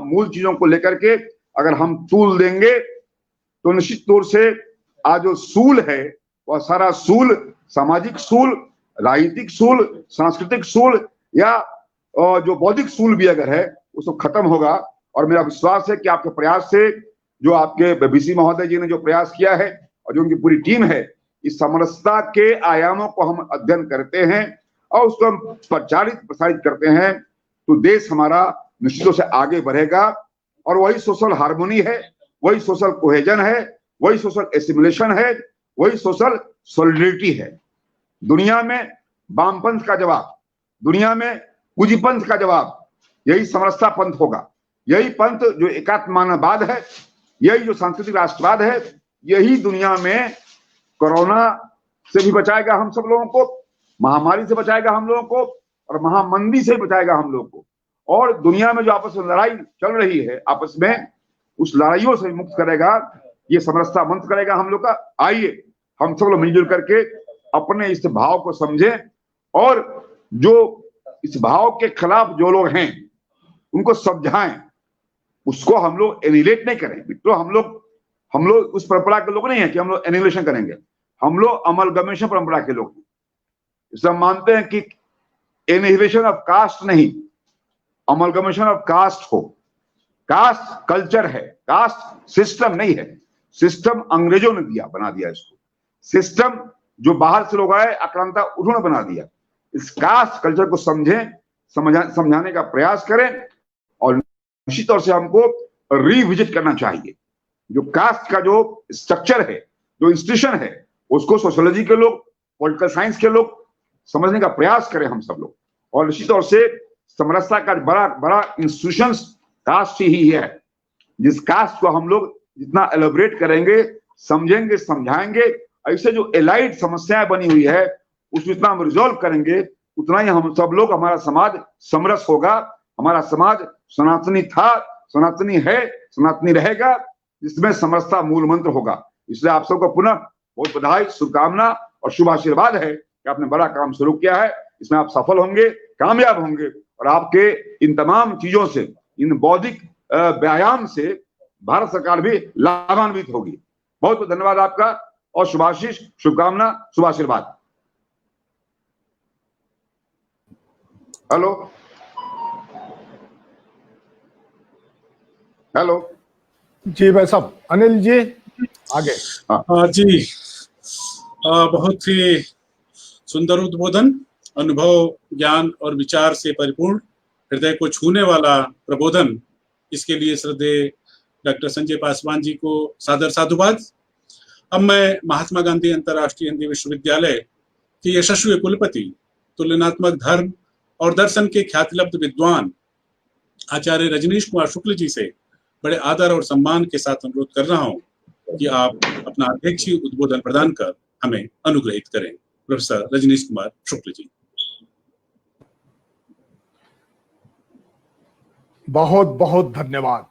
मूल चीजों को लेकर के अगर हम तूल देंगे तो निश्चित तौर से आज जो सूल है वह सारा सूल, सामाजिक सूल, राजनीतिक सूल, सांस्कृतिक सूल, या जो बौद्धिक सूल भी अगर है वो सब खत्म होगा। और मेरा विश्वास है कि आपके प्रयास से, जो आपके बीसी महोदय जी ने जो प्रयास किया है और जो उनकी पूरी टीम है, इस समरसता के आयामों को हम अध्ययन करते हैं और उसको हम प्रसारित करते हैं, तो देश हमारा निश्चित रूप से आगे बढ़ेगा। और वही सोशल हार्मोनी है, वही सोशल कोहेजन है, वही सोशल एसिमिलेशन है, वही सोशल सॉलिडरिटी है। दुनिया में वामपंथ का जवाब, दुनिया में पूंजीपंथ का जवाब यही समरसता पंथ होगा। यही पंथ जो एकात्ममानवाद है, यही जो सांस्कृतिक राष्ट्रवाद है, यही दुनिया में कोरोना से भी बचाएगा हम सब लोगों को, महामारी से बचाएगा हम लोगों को, और महामंदी से बचाएगा हम लोगों को। और दुनिया में जो आपस में लड़ाई चल रही है आपस में, उस लड़ाइयों से मुक्त करेगा, ये समरसता मंत्र करेगा हम लोग का। आइए हम सब लोग मिलजुल करके अपने इस भाव को समझें, और जो इस भाव के खिलाफ जो लोग हैं उनको समझाएं। उसको हम लोग एनिलेट नहीं करें मित्रों, हम लोग उस परंपरा के लोग नहीं है कि हम लोग एनिमेशन करेंगे, हम लोग अमलगमेशन परंपरा के लोग हैं। इसलिए हम मानते हैं कि एनिहिलेशन ऑफ कास्ट नहीं, अमलगमेशन ऑफ कास्ट हो। कास्ट कल्चर है, कास्ट सिस्टम नहीं है। सिस्टम अंग्रेजों ने दिया, बना दिया इसको। सिस्टम जो बाहर से लोग आए आक्रांता, उन्होंने बना दिया। इस कास्ट कल्चर को समझें, समझाने का प्रयास करें, और निश्चित तौर से हमको रिविजिट करना चाहिए। जो कास्ट का जो स्ट्रक्चर है, जो इंस्टीट्यूशन है, उसको सोशियोलॉजी के लोग, पॉलिटिकल साइंस के लोग समझने का प्रयास करें हम सब लोग। और निश्चित तौर से समरसता का बड़ा बड़ा इंस्टीट्यूशन कास्ट ही है, जिस कास्ट को हम लोग जितना एलोबरेट करेंगे, समझेंगे, समझाएंगे, ऐसे जो एलाइड समस्याएं बनी हुई है उसको जितना हम रिजॉल्व करेंगे, उतना ही हम सब लोग, हमारा समाज समरस होगा। हमारा समाज सनातनी था, सनातनी है, सनातनी रहेगा, जिसमें समरसता मूल मंत्र होगा। इसलिए आप सबको पुनः बहुत बधाई, शुभकामना और शुभ आशीर्वाद है कि आपने बड़ा काम शुरू किया है। इसमें आप सफल होंगे, कामयाब होंगे, और आपके इन तमाम चीजों से, इन बौद्धिक व्यायाम से भारत सरकार भी लाभान्वित होगी। बहुत बहुत धन्यवाद आपका, और शुभाशीष, शुभकामना, शुभाशीर्वाद। हेलो हेलो जी भाई साहब, अनिल जी आगे। जी, बहुत ही सुंदर उद्बोधन, अनुभव, ज्ञान और विचार से परिपूर्ण, हृदय को छूने वाला प्रबोधन। इसके लिए श्रद्धेय डॉक्टर संजय पासवान जी को सादर साधुवाद। अब मैं महात्मा गांधी अंतर्राष्ट्रीय हिंदी विश्वविद्यालय के यशस्वी कुलपति, तुलनात्मक धर्म और दर्शन के ख्यातिलब्ध विद्वान आचार्य रजनीश कुमार शुक्ल जी से बड़े आदर और सम्मान के साथ अनुरोध कर रहा हूं कि आप अपना अध्यक्षीय उद्बोधन प्रदान कर हमें अनुग्रहित करें। प्रोफेसर रजनीश कुमार शुक्ल जी। बहुत बहुत धन्यवाद।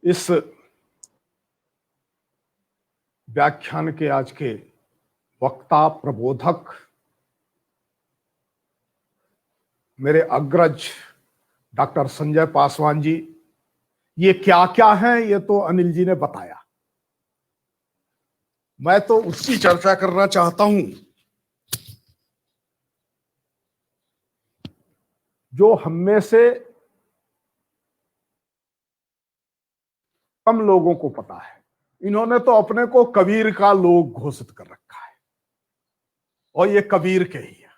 इस व्याख्यान के आज के वक्ता, प्रबोधक, मेरे अग्रज डॉक्टर संजय पासवान जी, ये क्या क्या है ये तो अनिल जी ने बताया। मैं तो उसकी चर्चा करना चाहता हूं जो हम में से कम लोगों को पता है। इन्होंने तो अपने को कबीर का लोग घोषित कर रखा है, और ये कबीर के ही है।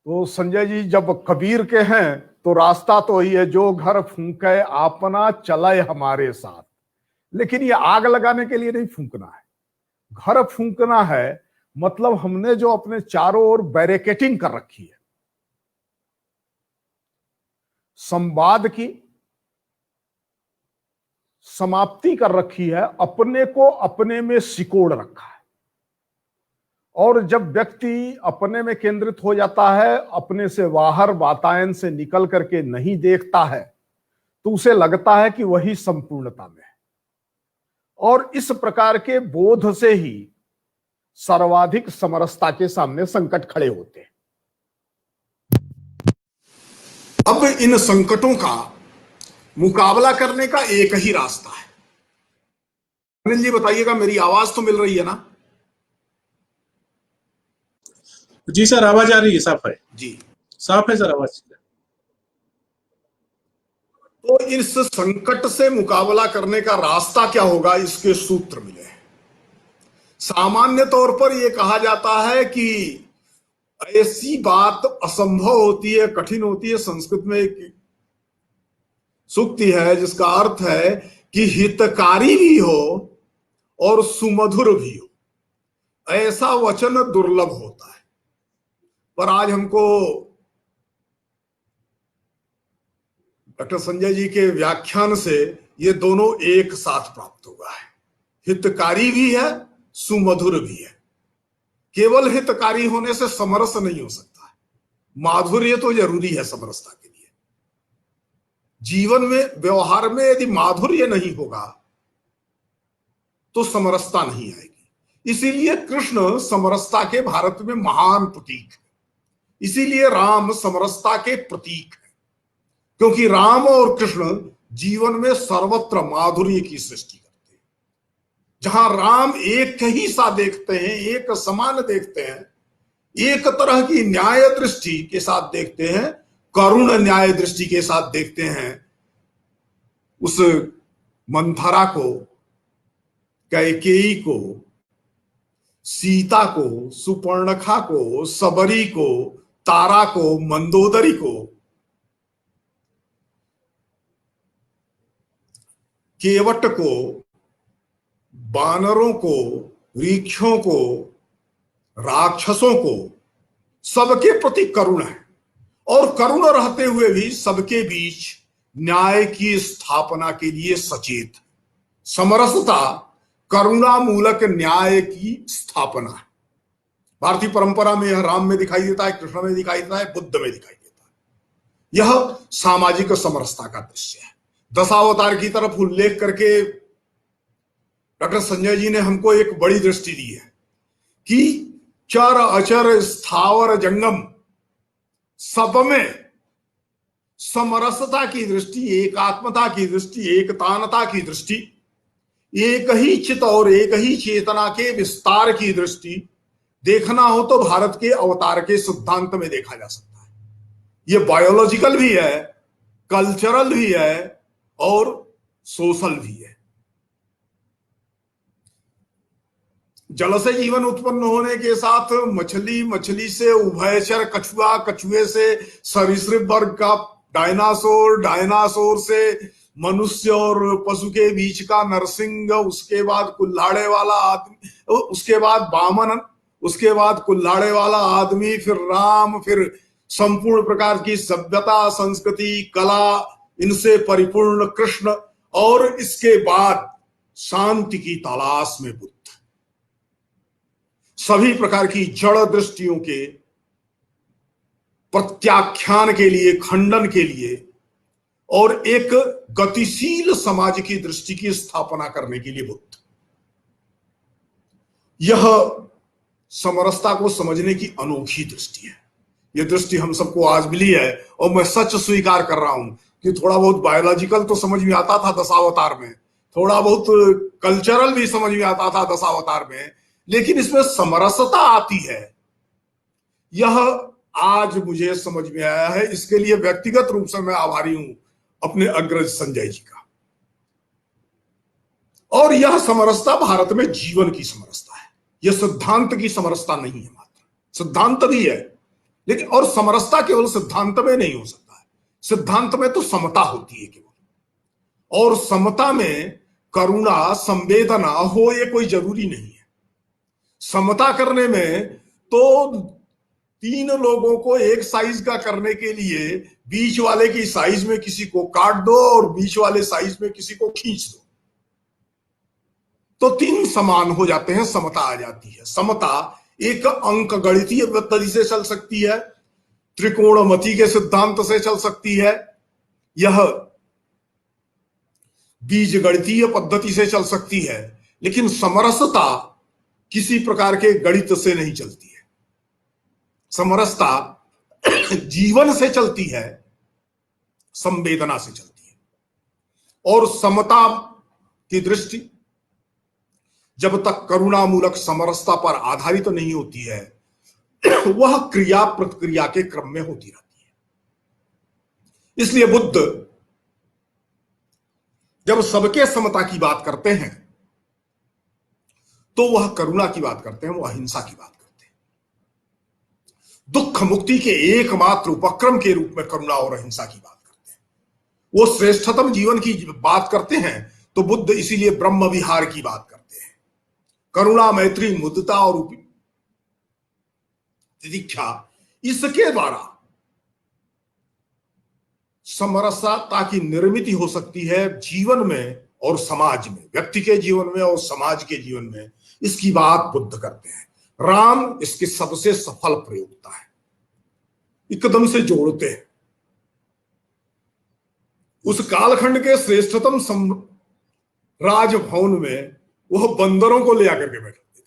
तो संजय जी जब कबीर के हैं तो रास्ता तो ही है, जो घर फूंके अपना चले हमारे साथ। लेकिन ये आग लगाने के लिए नहीं फूंकना है, घर फूंकना है। मतलब हमने जो अपने चारों ओर बैरिकेटिंग कर रखी है, संवाद की समाप्ति कर रखी है, अपने को अपने में सिकोड़ रखा है। और जब व्यक्ति अपने में केंद्रित हो जाता है, अपने से बाहर वातायन से निकल करके नहीं देखता है, तो उसे लगता है कि वही संपूर्णता में है। और इस प्रकार के बोध से ही सर्वाधिक समरसता के सामने संकट खड़े होते हैं। अब इन संकटों का मुकाबला करने का एक ही रास्ता है। अनिल जी बताइएगा, मेरी आवाज तो मिल रही है ना? जी सर, आवाज आ रही है, साफ है जी, साफ है सर आवाज। तो इस संकट से मुकाबला करने का रास्ता क्या होगा, इसके सूत्र मिले हैं। सामान्य तौर पर यह कहा जाता है कि ऐसी बात असंभव होती है, कठिन होती है। संस्कृत में एक सूक्ति है जिसका अर्थ है कि हितकारी भी हो और सुमधुर भी हो, ऐसा वचन दुर्लभ होता है। पर आज हमको डॉक्टर संजय जी के व्याख्यान से ये दोनों एक साथ प्राप्त हुआ है। हितकारी भी है, सुमधुर भी है। केवल हितकारी होने से समरस नहीं हो सकता है, माधुर्य तो जरूरी है समरसता के लिए। जीवन में, व्यवहार में यदि माधुर्य नहीं होगा तो समरसता नहीं आएगी। इसीलिए कृष्ण समरसता के भारत में महान प्रतीक है। इसीलिए राम समरसता के प्रतीक है, क्योंकि राम और कृष्ण जीवन में सर्वत्र माधुर्य की सृष्टि करते हैं। जहां राम एक ही सा देखते हैं, एक समान देखते हैं, एक तरह की न्याय दृष्टि के साथ देखते हैं, करुण न्याय दृष्टि के साथ देखते हैं, उस मंथरा को, कैकेयी को, सीता को, सुपर्णखा को, सबरी को, तारा को, मंदोदरी को, केवट को, बानरों को, ऋक्षों को, राक्षसों को, सबके प्रति करुण है और करुण रहते हुए भी सबके बीच न्याय की स्थापना के लिए सचेत। समरसता करुणा मूलक न्याय की स्थापना है। भारतीय परंपरा में यह राम में दिखाई देता है, कृष्ण में दिखाई देता है, बुद्ध में दिखाई देता है। यह सामाजिक समरसता का दृश्य है। दशावतार की तरफ उल्लेख करके डॉक्टर संजय जी ने हमको एक बड़ी दृष्टि दी है कि चर अचर स्थावर जंगम सब में समरसता की दृष्टि, एकात्मता की दृष्टि, एकतानता की दृष्टि, एक ही चित और एक ही चेतना के विस्तार की दृष्टि देखना हो तो भारत के अवतार के सिद्धांत में देखा जा सकता है। यह बायोलॉजिकल भी है, कल्चरल भी है और सोशल भी है। जल से जीवन उत्पन्न होने के साथ मछली, मछली से उभयचर कछुआ, कछुए से सरीसृप वर्ग का डायनासोर, डायनासोर से मनुष्य और पशु के बीच का नरसिंह, उसके बाद कुल्हाड़े वाला आदमी, उसके बाद वामन, उसके बाद कुल्हाड़े वाला आदमी, फिर राम, फिर संपूर्ण प्रकार की सभ्यता, संस्कृति, कला, इनसे परिपूर्ण कृष्ण, और इसके बाद शांति की तलाश में बुद्ध। सभी प्रकार की जड़ दृष्टियों के प्रत्याख्यान के लिए, खंडन के लिए और एक गतिशील समाज की दृष्टि की स्थापना करने के लिए बुद्ध। यह समरसता को समझने की अनोखी दृष्टि है। यह दृष्टि हम सबको आज मिली है और मैं सच स्वीकार कर रहा हूं कि थोड़ा बहुत बायोलॉजिकल तो समझ में आता था दशावतार में, थोड़ा बहुत कल्चरल भी समझ में आता था दशावतार में, लेकिन इसमें समरसता आती है, यह आज मुझे समझ में आया है। इसके लिए व्यक्तिगत रूप से मैं आभारी हूं अपने अग्रज संजय जी का। और यह समरसता भारत में जीवन की समरसता है, यह सिद्धांत की समरसता नहीं है। मात्र सिद्धांत भी है, लेकिन और समरसता केवल सिद्धांत में नहीं हो सकता है। सिद्धांत में तो समता होती है केवल, और समता में करुणा, संवेदना हो ये कोई जरूरी नहीं है। समता करने में तो तीन लोगों को एक साइज का करने के लिए बीच वाले की साइज में किसी को काट दो और बीच वाले साइज में किसी को खींच दो, तो तीन समान हो जाते हैं, समता आ जाती है। समता एक अंक गणितीय पद्धति से चल सकती है, त्रिकोणमिति के सिद्धांत से चल सकती है, यह बीज गणितीय पद्धति से चल सकती है, लेकिन समरसता किसी प्रकार के गणित से नहीं चलती है। समरसता जीवन से चलती है, संवेदना से चलती है। और समता की दृष्टि जब तक करुणा मूलक समरसता पर आधारित नहीं होती है, वह क्रिया प्रतिक्रिया के क्रम में होती रहती है। इसलिए बुद्ध जब सबके समता की बात करते हैं तो वह करुणा की बात करते हैं, वह अहिंसा की बात करते हैं। दुख मुक्ति के एकमात्र उपक्रम के रूप में करुणा और अहिंसा की बात करते हैं। वो श्रेष्ठतम जीवन की बात करते हैं तो बुद्ध इसीलिए ब्रह्म विहार की बात करते हैं। करुणा, मैत्री, मुदिता और तितिक्षा, इसके द्वारा समरसता की निर्मित हो सकती है जीवन में और समाज में, व्यक्ति के जीवन में और समाज के जीवन में। इसकी बात बुद्ध करते हैं। राम इसके सबसे सफल प्रयोक्ता है, एकदम से जोड़ते हैं। उस कालखंड के श्रेष्ठतम राजभवन में वह बंदरों को ले आकर के बैठाते थे।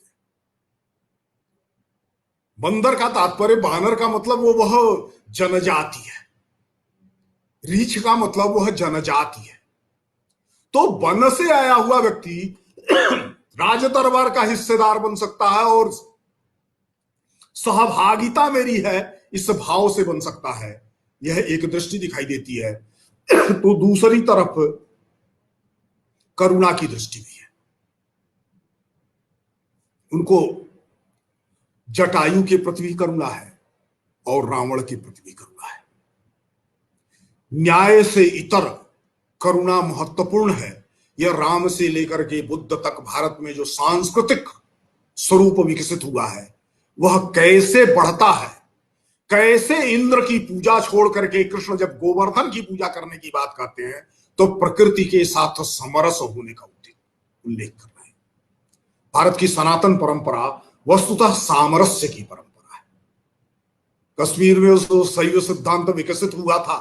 बंदर का तात्पर्य, बानर का मतलब वह जनजाति है, रीछ का मतलब वह जनजाति है। तो वन से आया हुआ व्यक्ति राज दरबार का हिस्सेदार बन सकता है और सहभागिता मेरी है इस भाव से बन सकता है। यह एक दृष्टि दिखाई देती है। तो दूसरी तरफ करुणा की दृष्टि भी है। उनको जटायु के प्रति भी करुणा है और रावण के प्रति भी करुणा है। न्याय से इतर करुणा महत्वपूर्ण है। यह राम से लेकर के बुद्ध तक भारत में जो सांस्कृतिक स्वरूप विकसित हुआ है वह कैसे बढ़ता है, कैसे इंद्र की पूजा छोड़ करके कृष्ण जब गोवर्धन की पूजा करने की बात करते हैं तो प्रकृति के साथ समरस होने का उल्लेख कर रहे हैं। भारत की सनातन परंपरा वस्तुतः सामरस्य की परंपरा है। कश्मीर में उस शैव सिद्धांत विकसित हुआ था।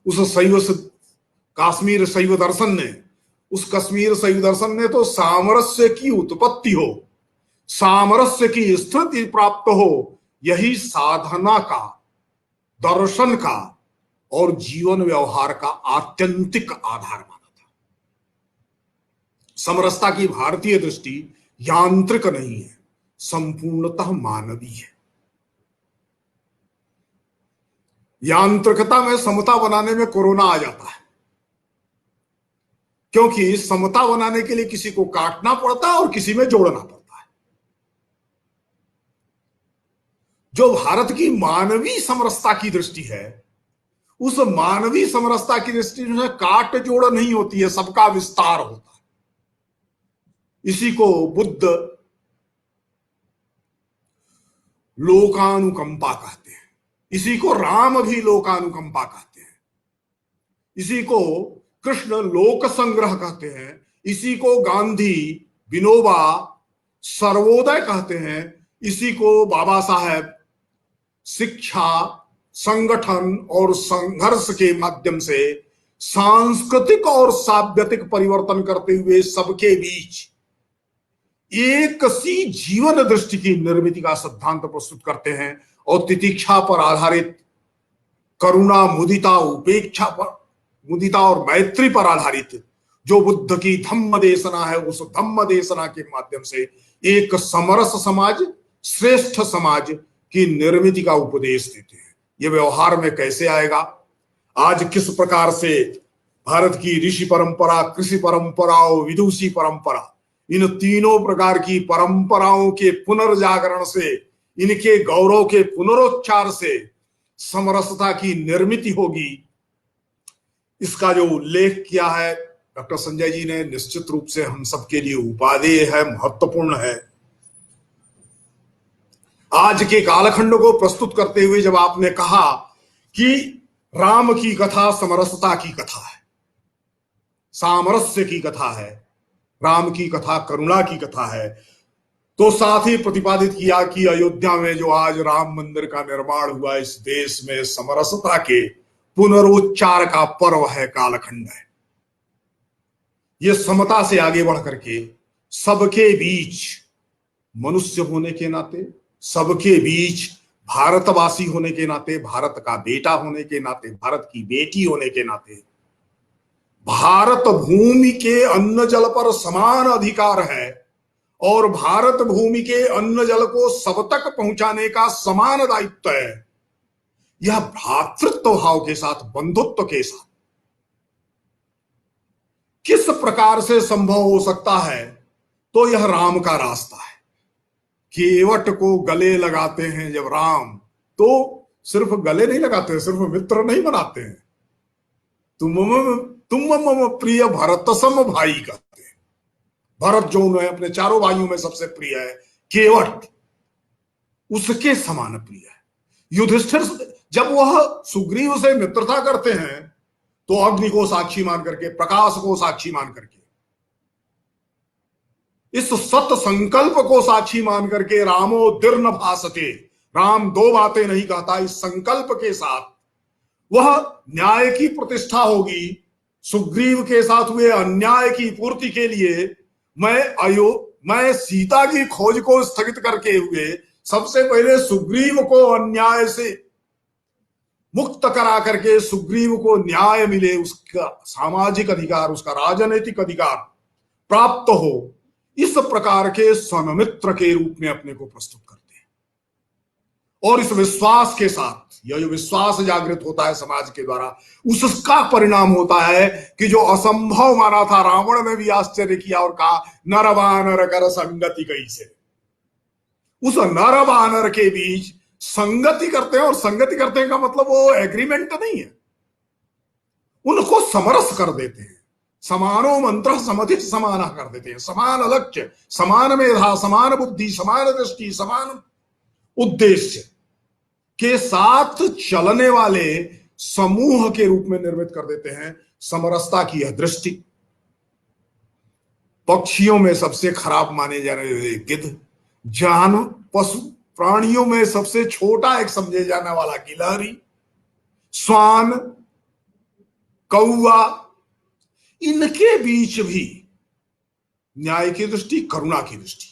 उस कश्मीर शैव दर्शन ने उस कश्मीर शैव दर्शन ने तो सामरस्य की उत्पत्ति हो, सामरस्य की स्थिति प्राप्त हो, यही साधना का, दर्शन का और जीवन व्यवहार का आत्यंतिक आधार माना था। समरसता की भारतीय दृष्टि यांत्रिक नहीं है, संपूर्णतः मानवीय है। यांत्रिकता में समता बनाने में कोरोना आ जाता है, क्योंकि समता बनाने के लिए किसी को काटना पड़ता है और किसी में जोड़ना पड़ता है। जो भारत की मानवीय समरसता की दृष्टि है, उस मानवीय समरसता की दृष्टि में काट जोड़ नहीं होती है, सबका विस्तार होता है। इसी को बुद्ध लोकानुकंपा कहते हैं, इसी को राम भी लोकानुकंपा कहते हैं, इसी को कृष्ण लोक संग्रह कहते हैं, इसी को गांधी विनोबा सर्वोदय कहते हैं, इसी को बाबा साहेब शिक्षा, संगठन और संघर्ष के माध्यम से सांस्कृतिक और साभ्यतिक परिवर्तन करते हुए सबके बीच एक सी जीवन दृष्टि की निर्मित का सिद्धांत प्रस्तुत करते हैं। और तितिक्षा पर आधारित, करुणा, मुदिता, उपेक्षा पर, मुदिता और मैत्री पर आधारित जो बुद्ध की धम्म देशना है, उस धम्म देशना के माध्यम से एक समरस समाज, श्रेष्ठ समाज की निर्मित का उपदेश देते हैं। ये व्यवहार में कैसे आएगा? आज किस प्रकार से भारत की ऋषि परंपरा, कृषि परंपरा और विदुषी परंपरा, इन तीनों प्रकार की परंपराओं के पुनर्जागरण से, इनके गौरव के पुनरोच्चार से समरसता की निर्मित होगी, इसका जो उल्लेख किया है डॉक्टर संजय जी ने, निश्चित रूप से हम सबके लिए उपादेय है, महत्वपूर्ण है। आज के कालखंड को प्रस्तुत करते हुए जब आपने कहा कि राम की कथा समरसता की कथा है, सामरस्य की कथा है, राम की कथा करुणा की कथा है, तो साथ ही प्रतिपादित किया कि अयोध्या में जो आज राम मंदिर का निर्माण हुआ, इस देश में समरसता के पुनरोच्चार का पर्व है, कालखंड है। ये समता से आगे बढ़ करके सबके बीच मनुष्य होने के नाते, सबके बीच भारतवासी होने के नाते, भारत का बेटा होने के नाते, भारत की बेटी होने के नाते, भारत भूमि के अन्न जल पर समान अधिकार है और भारत भूमि के अन्न जल को सब तक पहुंचाने का समान दायित्व है। यह भ्रातृत्व भाव के साथ, बंधुत्व के साथ किस प्रकार से संभव हो सकता है? तो यह राम का रास्ता है। केवट को गले लगाते हैं जब राम, तो सिर्फ गले नहीं लगाते, सिर्फ मित्र नहीं बनाते हैं। तुम मम प्रिय भरत सम भाई कहते हैं। भरत जो उन्हें अपने चारों भाइयों में सबसे प्रिय है, केवट उसके समान प्रिय है। युधिष्ठिर जब वह सुग्रीव से मित्रता करते हैं तो अग्नि को साक्षी मान करके, प्रकाश को साक्षी मान करके, इस सत संकल्प को साक्षी मान करके, रामो दीर्न भासते, राम दो बातें नहीं कहता, इस संकल्प के साथ वह न्याय की प्रतिष्ठा होगी। सुग्रीव के साथ हुए अन्याय की पूर्ति के लिए मैं सीता की खोज को स्थगित करके हुए सबसे पहले सुग्रीव को अन्याय से मुक्त करा करके सुग्रीव को न्याय मिले, उसका सामाजिक अधिकार, उसका राजनीतिक अधिकार प्राप्त हो, इस प्रकार के सन्मित्र के रूप में अपने को प्रस्तुत करते हैं। और इस विश्वास के साथ, यह जो विश्वास जागृत होता है समाज के द्वारा, उसका परिणाम होता है कि जो असंभव माना था, रावण ने भी आश्चर्य किया और कहा नर वानर कर संगति कैसे। उस नर वानर के बीच संगति करते हैं, और संगति करते हैं का मतलब वो एग्रीमेंट नहीं है, उनको समरस कर देते हैं। समानो मंत्र समति समाना कर देते हैं। समान लक्ष्य, समान मेधा, समान बुद्धि, समान दृष्टि, समान उद्देश्य के साथ चलने वाले समूह के रूप में निर्मित कर देते हैं समरसता की यह दृष्टि। पक्षियों में सबसे खराब माने जाने वाले गिद्ध, पशु प्राणियों में सबसे छोटा एक समझे जाने वाला गिलहरी, श्वान, कौवा, इनके बीच भी न्याय की दृष्टि, करुणा की दृष्टि,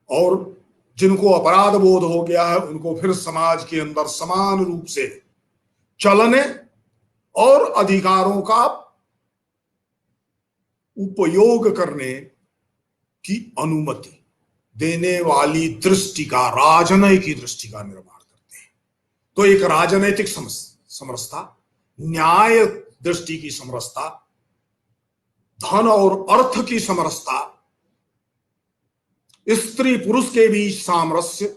और जिनको अपराध बोध हो गया है उनको फिर समाज के अंदर समान रूप से चलने और अधिकारों का उपयोग करने की अनुमति देने वाली दृष्टि का, राजनयिक दृष्टि का निर्माण करते हैं। तो एक राजनैतिक समरसता, न्याय दृष्टि की समरसता, धन और अर्थ की समरसता, स्त्री पुरुष के बीच सामरस्य,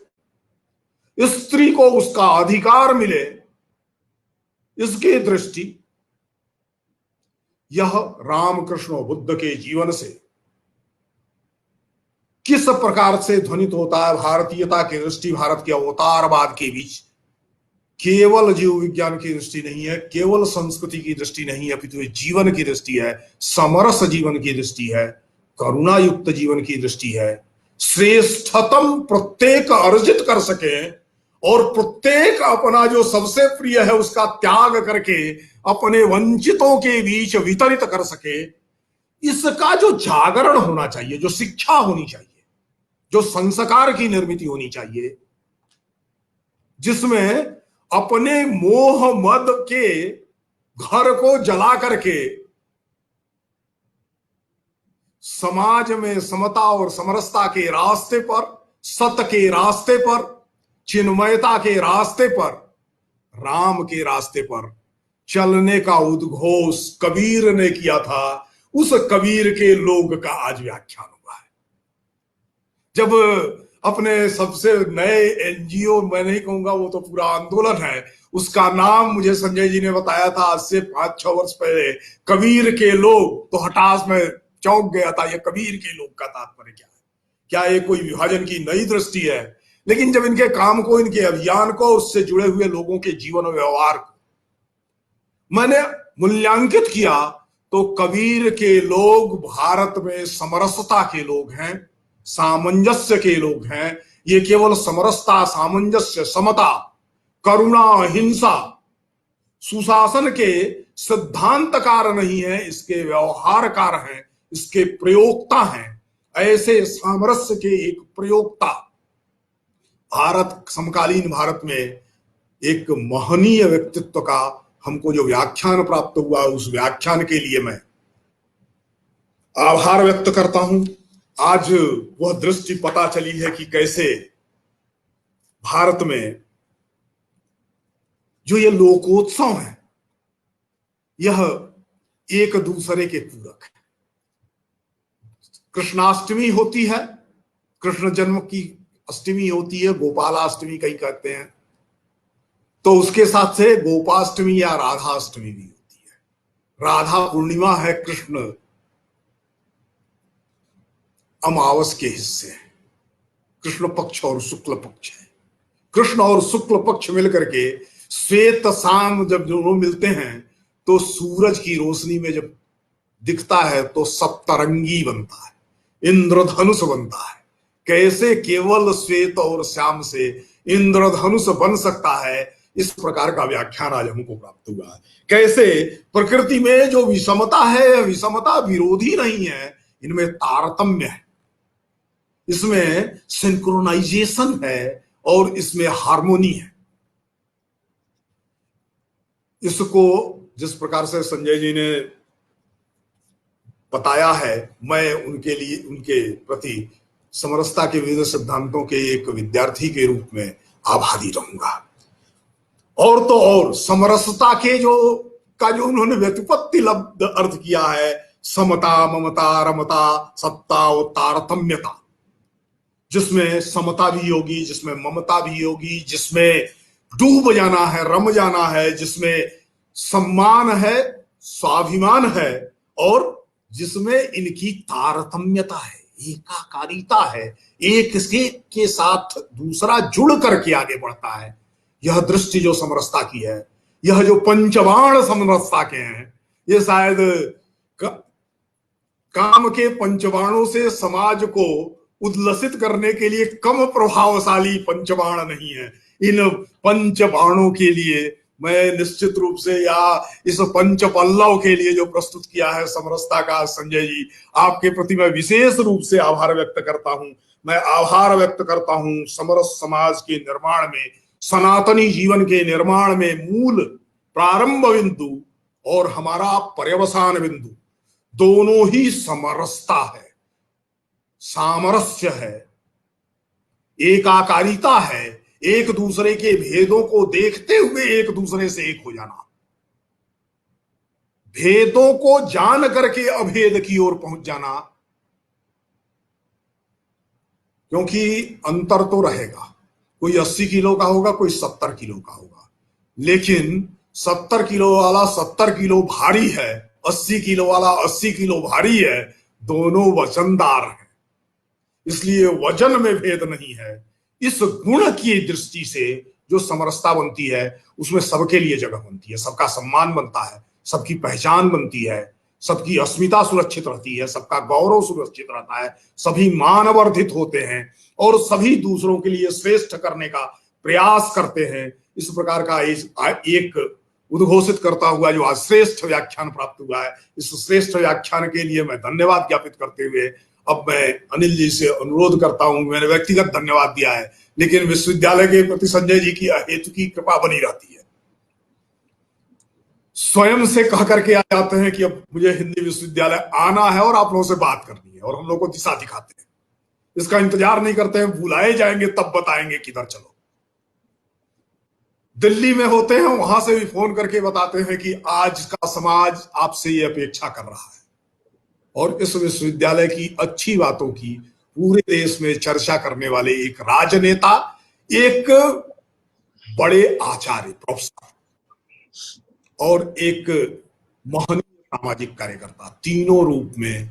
स्त्री को उसका अधिकार मिले, इसकी दृष्टि, यह रामकृष्ण और बुद्ध के जीवन से किस प्रकार से ध्वनित होता है। भारतीयता की दृष्टि, भारत के अवतारवाद के बीच केवल जीव विज्ञान की दृष्टि नहीं है, केवल संस्कृति की दृष्टि नहीं है, अपितु जीवन की दृष्टि है, समरस जीवन की दृष्टि है, करुणा युक्त जीवन की दृष्टि है। श्रेष्ठतम प्रत्येक अर्जित कर सके और प्रत्येक अपना जो सबसे प्रिय है उसका त्याग करके अपने वंचितों के बीच वितरित कर सके, इसका जो जागरण होना चाहिए, जो शिक्षा होनी चाहिए, जो संस्कार की निर्मित होनी चाहिए, जिसमें अपने मोह मद के घर को जला करके समाज में समता और समरसता के रास्ते पर, सत्य के रास्ते पर, चिन्मयता के रास्ते पर, राम के रास्ते पर चलने का उद्घोष कबीर ने किया था। उस कबीर के लोग का आज व्याख्यान हुआ है। जब अपने सबसे नए एनजीओ, मैं नहीं कहूंगा वो तो पूरा आंदोलन है, उसका नाम मुझे संजय जी ने बताया था आज से 5-6 वर्ष पहले, कबीर के लोग, तो हठास में चौंक गया था। ये कबीर के लोग का तात्पर्य क्या है? क्या ये कोई विभाजन की नई दृष्टि है? लेकिन जब इनके काम को, इनके अभियान को, उससे जुड़े हुए लोगों के जीवन और व्यवहार को मैंने मूल्यांकित किया तो कबीर के लोग भारत में समरसता के लोग हैं, सामंजस्य के लोग हैं। ये केवल समरसता, सामंजस्य, समता, करुणा, अहिंसा, सुशासन के सिद्धांतकार नहीं है, इसके व्यवहारकार हैं, इसके प्रयोक्ता हैं। ऐसे सामरस्य के एक प्रयोक्ता भारत, समकालीन भारत में एक महनीय व्यक्तित्व का हमको जो व्याख्यान प्राप्त हुआ, उस व्याख्यान के लिए मैं आभार व्यक्त करता हूं। आज वह दृष्टि पता चली है कि कैसे भारत में जो ये लोकोत्सव है, यह एक दूसरे के पूरक है। कृष्णाष्टमी होती है, कृष्ण जन्म की अष्टमी होती है, गोपालाष्टमी कहीं कहते हैं, तो उसके साथ से गोपाष्टमी या राधाष्टमी भी होती है। राधा पूर्णिमा है, कृष्ण अमावस के हिस्से है। कृष्ण पक्ष और शुक्ल पक्ष है। कृष्ण और शुक्ल पक्ष मिलकर के श्वेत शाम जब दोनों मिलते हैं तो सूरज की रोशनी में जब दिखता है तो सप्तरंगी बनता है, इंद्रधनुष बनता है। कैसे केवल श्वेत और श्याम से इंद्रधनुष बन सकता है, इस प्रकार का व्याख्यान आज हमको प्राप्त हुआ है। कैसे प्रकृति में जो विषमता है, विषमता विरोधी नहीं है, इनमें तारतम्य है, इसमें सिंक्रोनाइजेशन है और इसमें हार्मोनी है। इसको जिस प्रकार से संजय जी ने बताया है, मैं उनके लिए, उनके प्रति समरसता के विविध सिद्धांतों के एक विद्यार्थी के रूप में आभारी रहूंगा। और तो और समरसता के जो उन्होंने व्युत्पत्ति लब्ध अर्थ किया है, समता, ममता, रमता, सत्ता और तारतम्यता, जिसमें समता भी होगी, जिसमें ममता भी होगी, जिसमें डूब जाना है, रम जाना है, जिसमें सम्मान है, स्वाभिमान है, और जिसमें इनकी तारतम्यता है, एकाकारिता है, एक के साथ दूसरा जुड़ करके आगे बढ़ता है। यह दृष्टि जो समरसता की है, यह जो पंचबाण समरसता के हैं, ये शायद काम के पंचबाणों से समाज को उद्लसित करने के लिए कम प्रभावशाली पंचबाण नहीं है। इन पंचबाणों के लिए मैं निश्चित रूप से, या इस पंच पल्लव के लिए जो प्रस्तुत किया है समरसता का, संजय जी आपके प्रति मैं विशेष रूप से आभार व्यक्त करता हूं। मैं आभार व्यक्त करता हूं समरस समाज के निर्माण में, सनातनी जीवन के निर्माण में मूल प्रारंभ बिंदु और हमारा पर्यवसान बिंदु दोनों ही समरसता है, सामरस्य है, एकाकारिता है, एक दूसरे के भेदों को देखते हुए एक दूसरे से एक हो जाना, भेदों को जान करके अभेद की ओर पहुंच जाना। क्योंकि अंतर तो रहेगा, कोई 80 किलो का होगा, कोई 70 किलो का होगा, लेकिन 70 किलो वाला 70 किलो भारी है, 80 किलो वाला 80 किलो भारी है, दोनों वजनदार हैं, इसलिए वजन में भेद नहीं है। इस गुण की दृष्टि से जो समरसता बनती है, उसमें सबके लिए जगह बनती है, सबका सम्मान बनता है, सबकी पहचान बनती है, सबकी अस्मिता सुरक्षित रहती है, सबका गौरव सुरक्षित रहता है, सभी मानवर्धित होते हैं और सभी दूसरों के लिए श्रेष्ठ करने का प्रयास करते हैं। इस प्रकार का एक उद्घोषित करता हुआ जो आज श्रेष्ठ व्याख्यान प्राप्त हुआ है, इस श्रेष्ठ व्याख्यान के लिए मैं धन्यवाद ज्ञापित करते हुए अब मैं अनिल जी से अनुरोध करता हूं। मैंने व्यक्तिगत धन्यवाद दिया है, लेकिन विश्वविद्यालय के प्रति संजय जी की अहेतु की कृपा बनी रहती है। स्वयं से कह करके आ जाते हैं कि अब मुझे हिंदी विश्वविद्यालय आना है और आप लोगों से बात करनी है, और हम लोग को दिशा दिखाते हैं, इसका इंतजार नहीं करते हैं, बुलाए जाएंगे तब बताएंगे किधर चलो। दिल्ली में होते हैं, वहां से भी फोन करके बताते हैं कि आज का समाज आपसे ये अपेक्षा कर रहा है, और इस विश्वविद्यालय की अच्छी बातों की पूरे देश में चर्चा करने वाले एक राजनेता, एक बड़े आचार्य प्रोफेसर और एक महनीय सामाजिक कार्यकर्ता, तीनों रूप में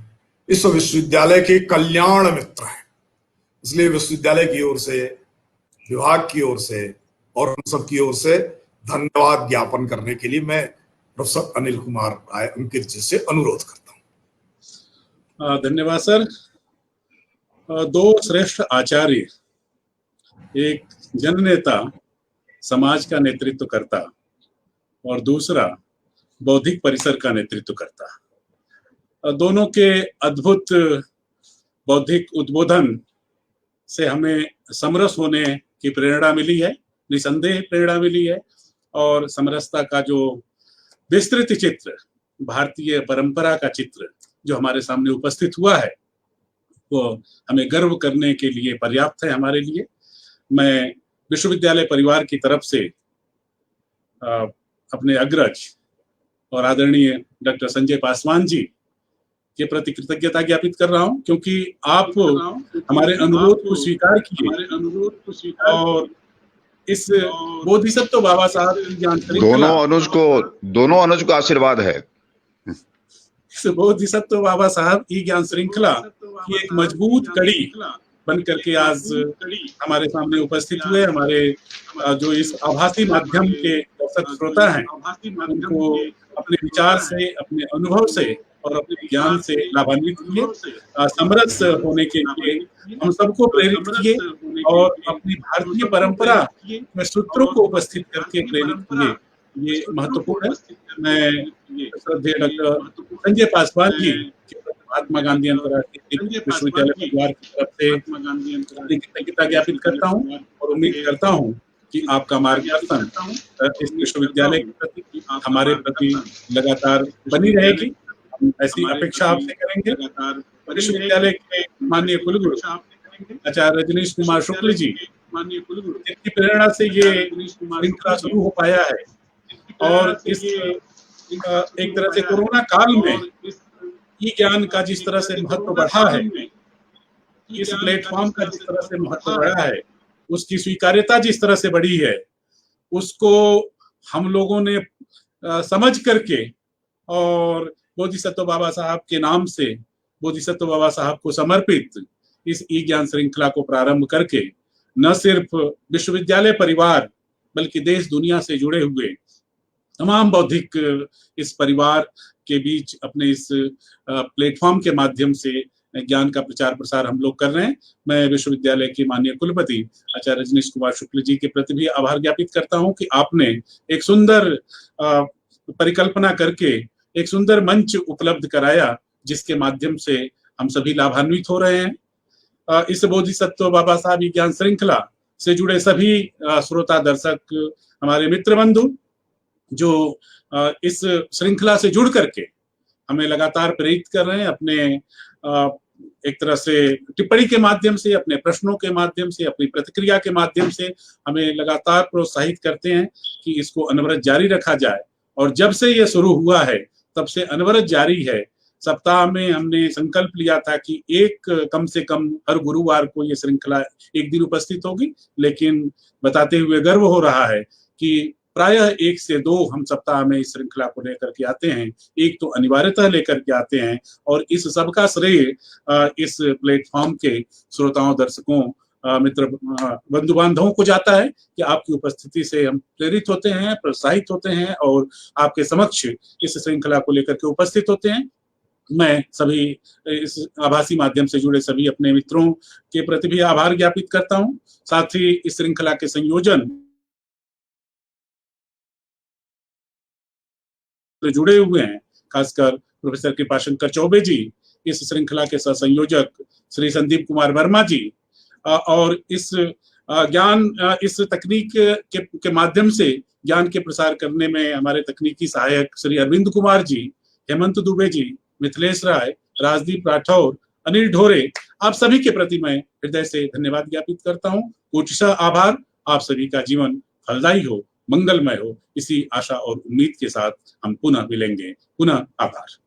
इस विश्वविद्यालय के कल्याण मित्र हैं। इसलिए विश्वविद्यालय की ओर से, विभाग की ओर से और हम सब की ओर से धन्यवाद ज्ञापन करने के लिए मैं प्रोफेसर अनिल कुमार राय अंकित जी से अनुरोध करता हूं। धन्यवाद सर। दो श्रेष्ठ आचार्य, एक जननेता, समाज का नेतृत्व करता, और दूसरा बौद्धिक परिसर का नेतृत्व करता। दोनों के अद्भुत बौद्धिक उद्बोधन से हमें समरस होने की प्रेरणा मिली है, निसंदेह प्रेरणा मिली है, और समरसता का जो विस्तृत चित्र, भारतीय परंपरा का चित्र जो हमारे सामने उपस्थित हुआ है, वो हमें गर्व करने के लिए पर्याप्त है हमारे लिए। मैं विश्वविद्यालय परिवार की तरफ से अपने अग्रज और आदरणीय डॉक्टर संजय पासवान जी के प्रति कृतज्ञता ज्ञापित कर रहा हूं, क्योंकि आप हमारे अनुरोध को स्वीकार किए और इस बोधिसत्व बाबा साहब की ज्ञान दोनों अनुज को आशीर्वाद है। इस बोधिसत्व बाबा साहब की ज्ञान श्रृंखला की एक मजबूत कड़ी बन करके आज हमारे सामने उपस्थित हुए। हमारे जो इस आभासी माध्यम के दर्शक श्रोता हैं, उनको अपने विचार से, अपने अनुभव से और अपने ज्ञान से लाभान्वित किए, समरस होने के लिए हम सबको प्रेरित किए और अपनी भारतीय परंपरा में सूत्रों को उपस्थित करके प्रेरित किए। ये महत्वपूर्ण है। मैं श्रद्धेय डॉक्टर संजय पासवान जी महात्मा गांधी अंतर्राष्ट्रीय विश्वविद्यालय परिवार की तरफ से कृतज्ञता ज्ञापित करता हूँ और उम्मीद करता हूँ कि आपका मार्गदर्शन इस विश्वविद्यालय के प्रति, हमारे प्रति लगातार बनी रहेगी। हम ऐसी अपेक्षा आपसे करेंगे। विश्वविद्यालय के माननीय कुलगुरु आचार्य रजनीश कुमार शुक्ल जी, जिनकी प्रेरणा से ये श्रृंखला शुरू हो पाया है, और इस एक तरह से कोरोना काल में ई ज्ञान का जिस तरह से महत्व बढ़ा है, इस प्लेटफॉर्म का जिस तरह से महत्व बढ़ा है, उसकी स्वीकार्यता जिस तरह से बढ़ी है, उसको हम लोगों ने समझ करके और बोधिसत्व बाबा साहब के नाम से बोधिसत्व बाबा साहब को समर्पित इस ई ज्ञान श्रृंखला को प्रारंभ करके न सिर्फ विश्वविद्यालय परिवार बल्कि देश दुनिया से जुड़े हुए तमाम बौद्धिक इस परिवार के बीच अपने इस प्लेटफॉर्म के माध्यम से ज्ञान का प्रचार प्रसार हम लोग कर रहे हैं। मैं विश्वविद्यालय के माननीय कुलपति आचार्य रजनीश कुमार शुक्ल जी के प्रति भी आभार ज्ञापित करता हूं कि आपने एक सुंदर परिकल्पना करके एक सुंदर मंच उपलब्ध कराया, जिसके माध्यम से हम सभी लाभान्वित हो रहे हैं। इस बोधिसत्व बाबा साहब ज्ञान श्रृंखला से जुड़े सभी श्रोता दर्शक, हमारे मित्र बंधु जो इस श्रृंखला से जुड़ करके हमें लगातार प्रेरित कर रहे हैं, अपने एक तरह से टिप्पणी के माध्यम से, अपने प्रश्नों के माध्यम से, अपनी प्रतिक्रिया के माध्यम से हमें लगातार प्रोत्साहित करते हैं कि इसको अनवरत जारी रखा जाए। और जब से ये शुरू हुआ है तब से अनवरत जारी है। सप्ताह में हमने संकल्प लिया था कि कम से कम हर गुरुवार को ये श्रृंखला एक दिन उपस्थित होगी, लेकिन बताते हुए गर्व हो रहा है कि प्रायः 1 से 2 हम सप्ताह में इस श्रृंखला को लेकर के आते हैं। एक तो अनिवार्यतः लेकर के आते हैं, और इस सब का श्रेय इस प्लेटफॉर्म के श्रोताओं, दर्शकों, मित्र, बंधु बांधवों को जाता है कि आपकी उपस्थिति से हम प्रेरित होते हैं, प्रोत्साहित होते हैं और आपके समक्ष इस श्रृंखला को लेकर के उपस्थित होते हैं। मैं सभी इस आभासी माध्यम से जुड़े सभी अपने मित्रों के प्रति भी आभार ज्ञापित करता हूं। साथ ही इस श्रृंखला के संयोजन जुड़े हुए हैं, खासकर प्रोफेसर कृपाशंकर चौबे जी, इस श्रृंखला के सह संयोजक श्री संदीप कुमार वर्मा जी, और इस ज्ञान, इस तकनीक के माध्यम से ज्ञान के प्रसार करने में हमारे तकनीकी सहायक श्री अरविंद कुमार जी, हेमंत दुबे जी, मिथिलेश राय, राजदीप राठौर, अनिल ढोरे, आप सभी के प्रति मैं हृदय से धन्यवाद ज्ञापित करता हूं। कोटिशः आभार। आप सभी का जीवन फलदायी हो, मंगलमय हो, इसी आशा और उम्मीद के साथ हम पुनः मिलेंगे। पुनः आभार।